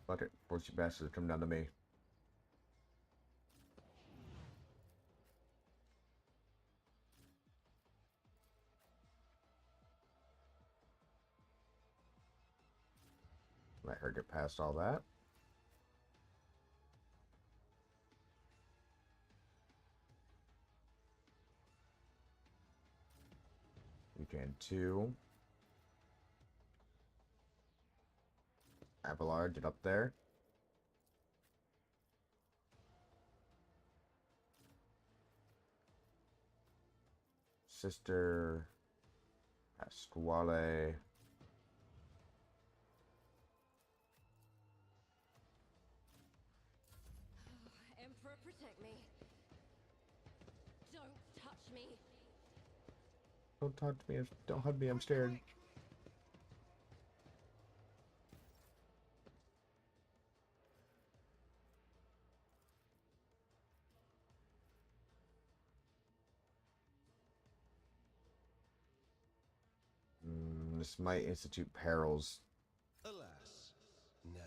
S1: Fuck it. Force you bastards, come down to me. Let her get past all that. You can too. Abelard, get up there. Sister Pasquale.
S3: Emperor, protect me. Don't touch me.
S1: Don't talk to me. Don't hug me. I'm scared. This might institute perils.
S2: Alas, no.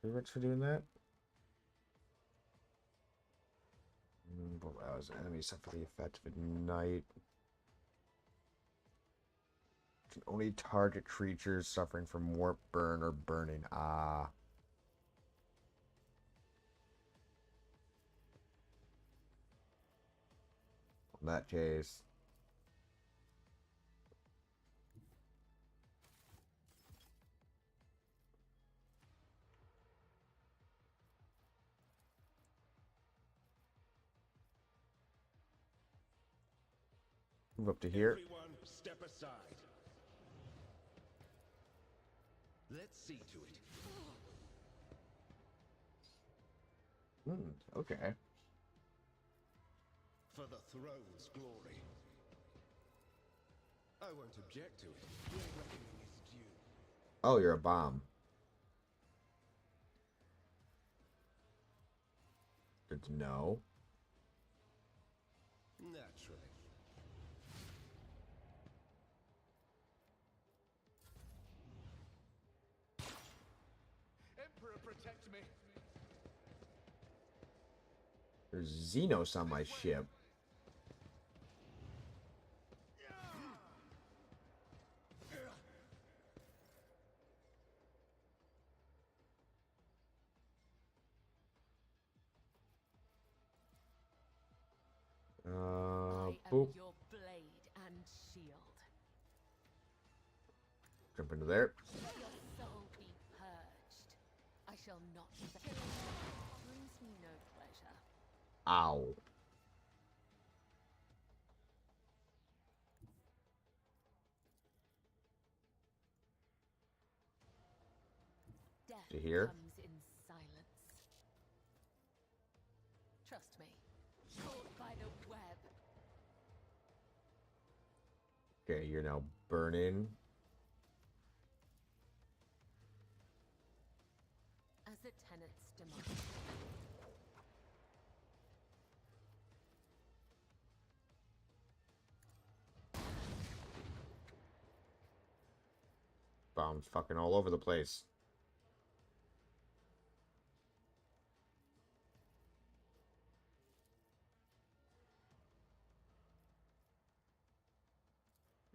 S1: Favorites for doing that? Allows enemies suffer the effect of ignite. Can only target creatures suffering from warp, burn, or burning. Ah. In that case. Move up to here.
S2: Everyone, step aside. Let's see to it.
S1: Okay.
S2: For the throne's glory. I won't object to it. Your reckoning is due.
S1: Oh, you're a bomb. Good to know.
S2: Naturally.
S9: Emperor, protect me.
S1: There's Xenos on my ship.
S8: I
S1: Boop.
S8: am your blade and shield.
S1: Jump into there.
S8: Let your soul be purged. I shall not killing brings me no pleasure.
S1: Ow.
S8: Death
S1: To here?
S8: comes in silence. Trust me. Caught by the web.
S1: Okay, you're now burning.
S8: As the tenants demand.
S1: Bombs fucking all over the place.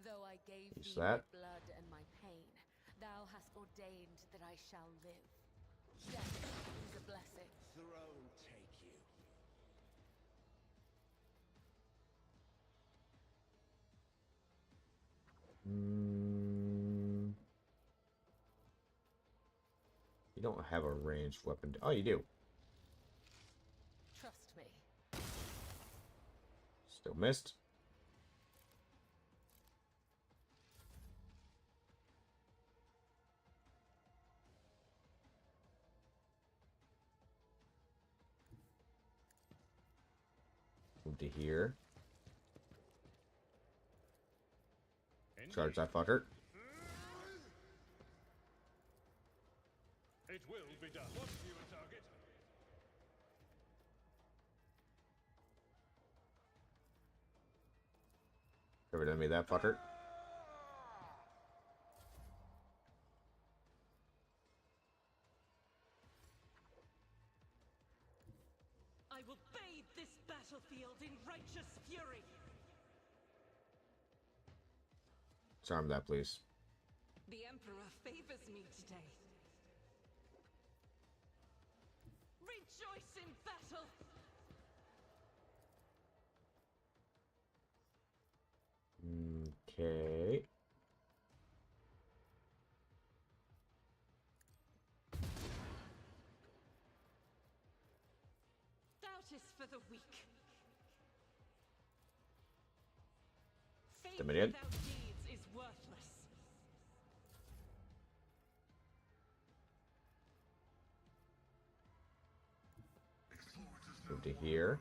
S8: Though I gave
S1: Use
S8: thee
S1: that.
S8: my blood and my pain, thou hast ordained that I shall live. Death is a blessing.
S2: Throne take you.
S1: You don't have a ranged weapon. Oh, you do.
S8: Trust me.
S1: Still missed. Move to here. Charge that fucker.
S7: It will be done. What's your target?
S1: Cover enemy that fucker.
S6: I will bathe this battlefield in righteous fury.
S1: Disarm that, please.
S6: The Emperor favors me today. Rejoice in battle!
S1: Okay.
S6: Doubt is for the weak. Faith
S1: Stim it in.
S6: without deeds is worthless.
S1: Move to here.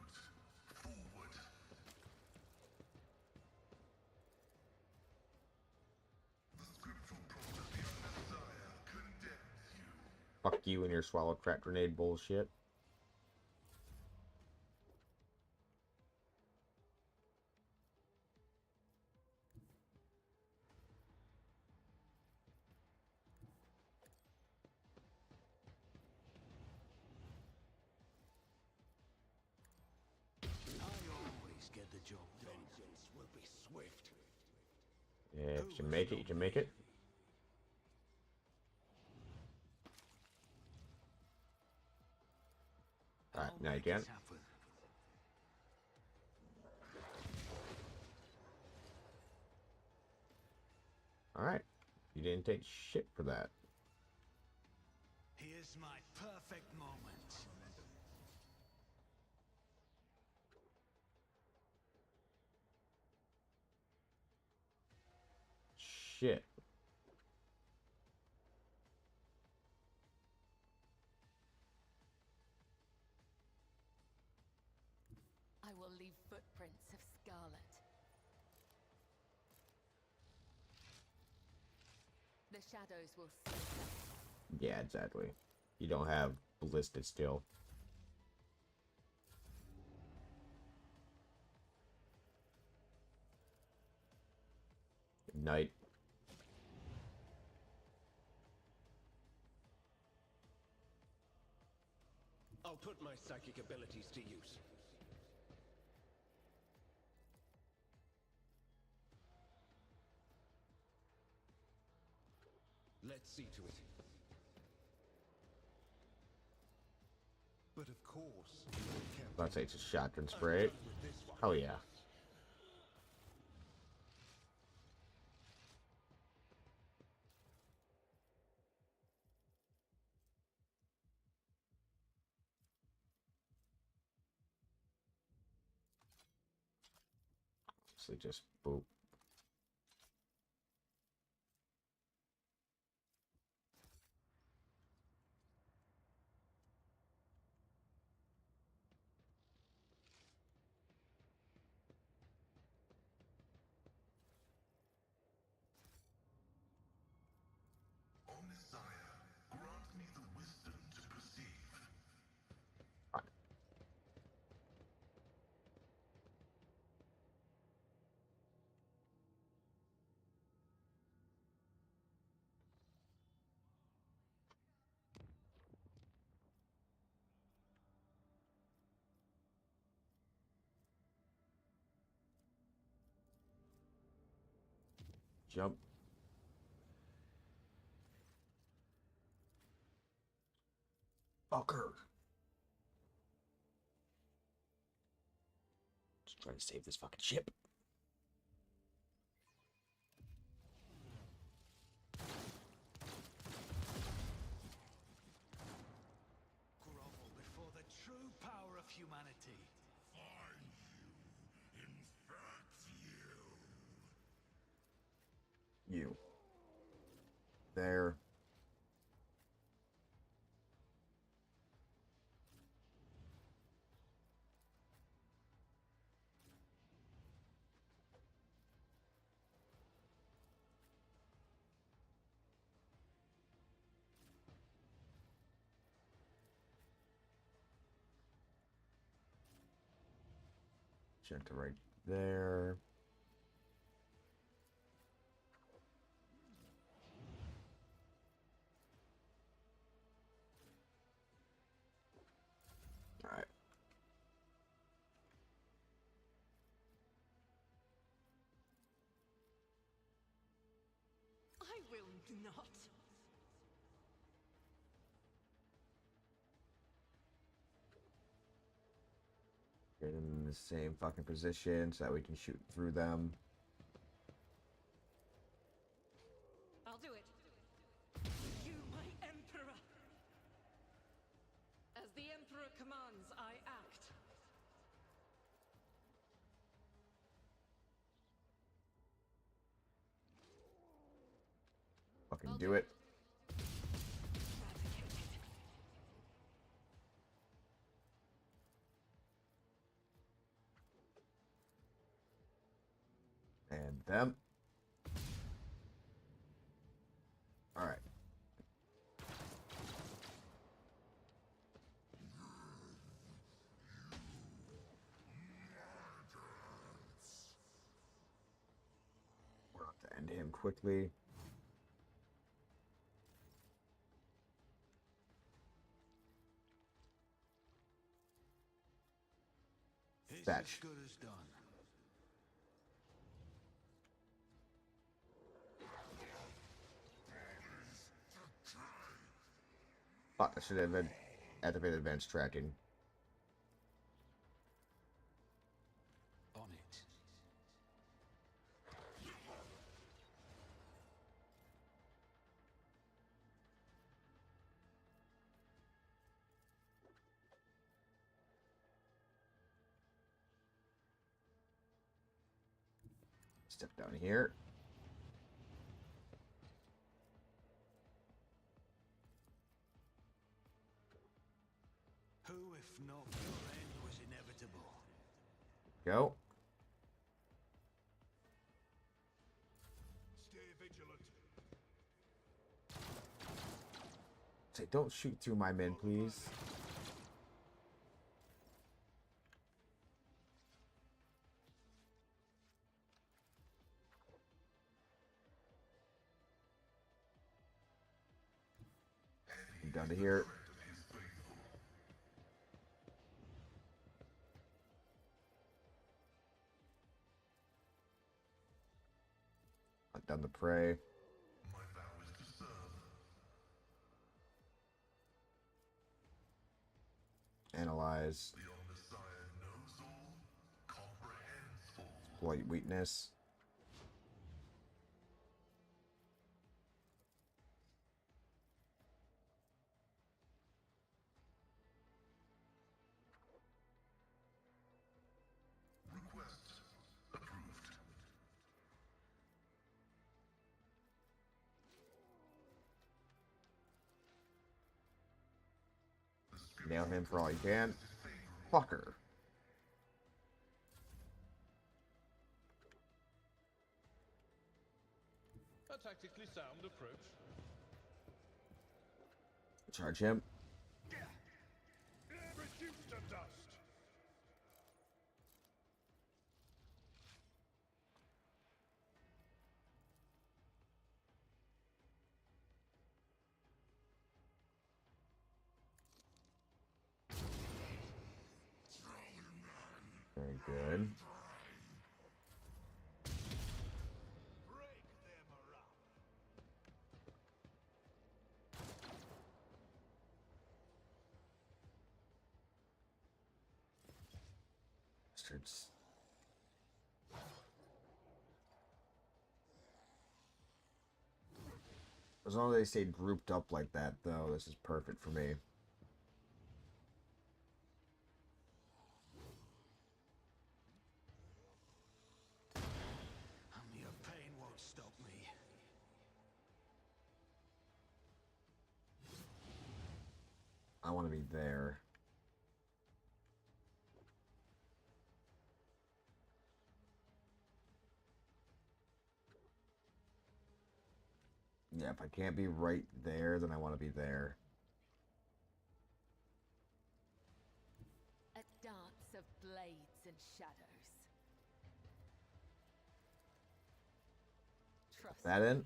S1: Fuck you and your swallow crack grenade bullshit.
S4: I always get the job done.
S2: Vengeance will be swift.
S1: Yeah, if you can make it, you can make it. Alright,
S4: I'll
S1: now you
S4: make
S1: can.
S4: it happen.
S1: Alright. You didn't take shit for that.
S4: Here's my perfect moment.
S1: Shit.
S8: I will leave footprints of scarlet. The shadows will see us.
S1: Yeah, exactly. You don't have ballistic still. Good night.
S2: I'll put my psychic abilities to use. Let's see to it. But of course,
S1: Let's say it's a shotgun spray. Oh yeah. So just boop. Jump. Fucker. Just trying to save this fucking ship.
S4: humanity.
S1: You. There. Check right there. All right.
S6: I will not.
S1: Get them in the same fucking position so that we can shoot through them.
S6: I'll do it. You, my Emperor! As the Emperor commands, I act.
S1: Fucking do it. And them. All right. We're about to end him quickly.
S4: It's
S1: Fetch.
S4: as good as done.
S1: Fuck, I should have activated advanced tracking.
S4: On it.
S1: Step down here.
S4: Who, if not your end, was inevitable?
S1: Go.
S9: Stay vigilant.
S1: Say, don't shoot through my men, please. Down to here. Hunt down the prey. Analyze. Exploit weakness. Nail him for all you can. Fucker.
S9: A tactically sound approach.
S1: Charge him.
S9: Reduced to dust.
S1: Very good.
S9: Break their morale.
S1: Bastards. As long as they stay grouped up like that, though, this is perfect for me. there. Yeah, if I can't be right there, then I want to be there.
S8: A dance of blades and shadows. Trust
S1: That in.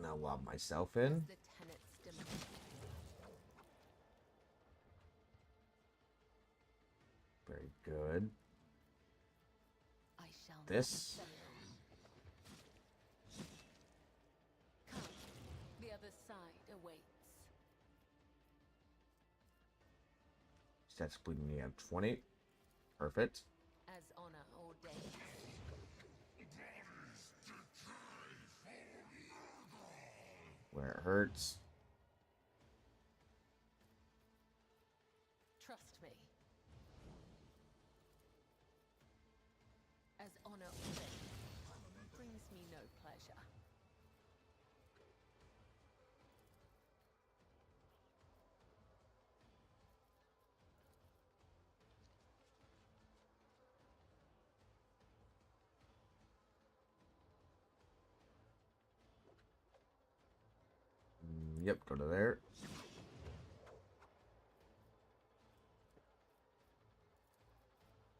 S1: Now lob myself in.
S8: the tenets demand.
S1: Very good.
S8: I shall not
S1: This.
S8: fail. Come, the other side awaits.
S1: Stats bleeding me at 20. Perfect.
S8: As honor ordains.
S1: Where it hurts.
S8: Trust me. As honor ordains, brings me no pleasure.
S1: Yep, go to there.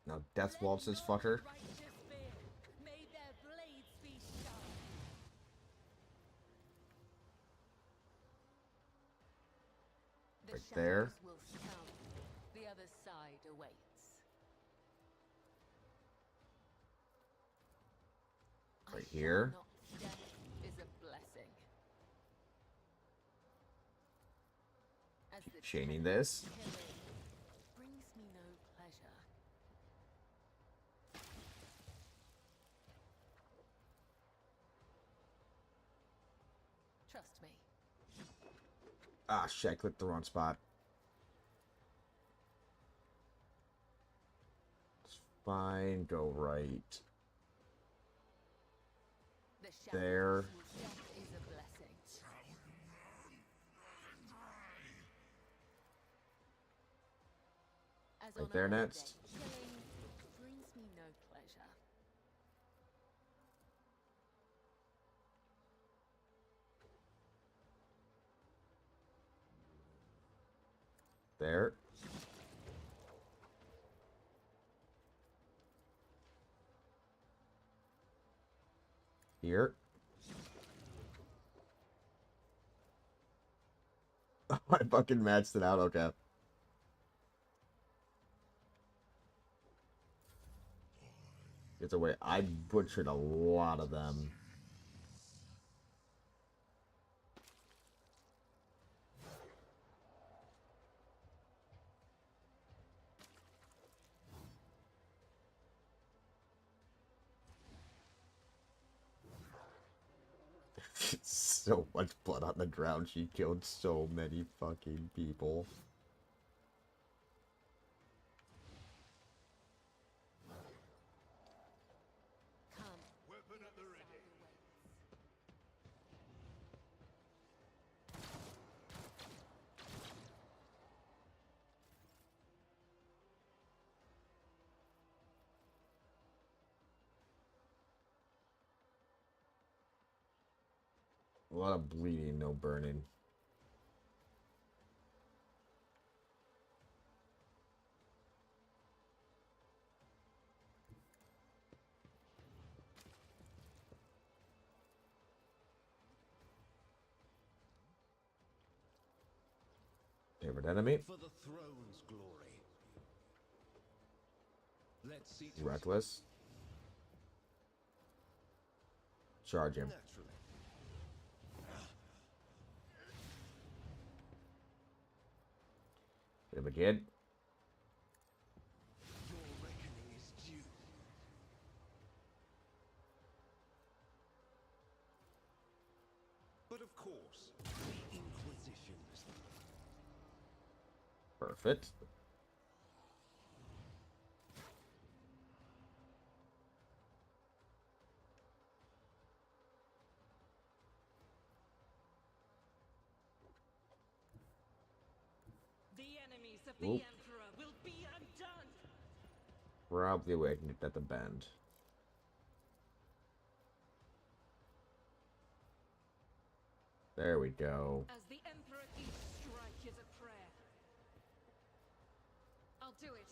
S1: Now Death Waltz this fucker.
S8: May their blades be sharp. The
S1: Right there.
S8: shadows will succumb. The other side awaits. I
S1: Right
S8: shall
S1: here.
S8: not- Death is a blessing. As the
S1: Chaining
S8: tenets
S1: this.
S8: killing brings me no pleasure. Trust me.
S1: Ah, shit, I clicked the wrong spot. It's fine, go right.
S8: The
S1: There.
S8: shadows will- Death is a blessing. As
S1: Right
S8: on
S1: there
S8: a
S1: next.
S8: holiday, killing brings me no pleasure.
S1: There. Here. I fucking matched it out, okay. It's a way. I butchered a lot of them. So much blood on the ground. She killed so many fucking people.
S8: Come.
S9: Weapon at the ready.
S1: A lot of bleeding, no burning. Favorite enemy?
S2: For the throne's glory. Let's see to it.
S1: Reckless. Charge him.
S2: Naturally.
S1: Hit him again.
S2: Your reckoning is due. But of course, the Inquisition.
S1: Perfect.
S6: The enemies of the
S1: Oop.
S6: Emperor will be undone.
S1: Probably waiting at the bend. There we go.
S6: As the Emperor, each strike is a prayer. I'll do it.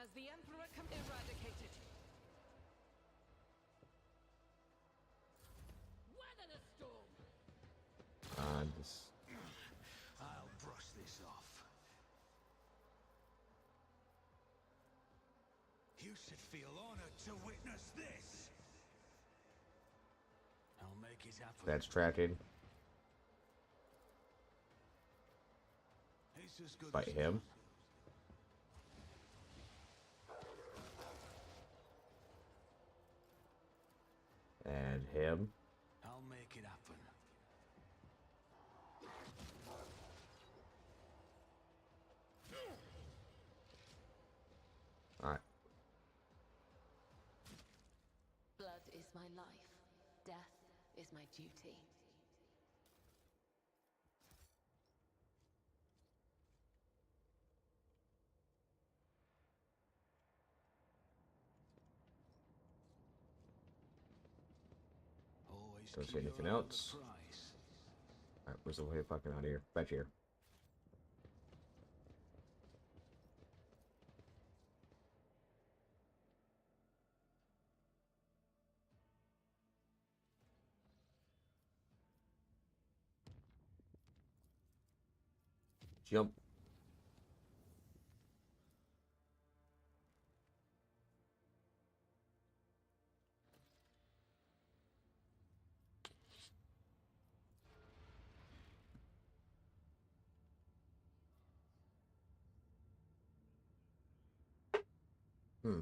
S6: As the Emperor comes eradicated. Weather the storm.
S1: This
S4: I'll brush this off. You should feel honored to witness this. I'll make it happen.
S1: that's tracking.
S4: It's as good
S1: Fight
S4: as
S1: him. And him.
S4: I'll make it happen.
S1: Alright.
S8: Blood is my life. Death is my duty.
S4: Always
S1: Don't see
S4: keep
S1: anything
S4: your eye on
S1: else.
S4: the prize.
S1: Alright, where's the way fucking out of here? Back here. Jump. Hmm.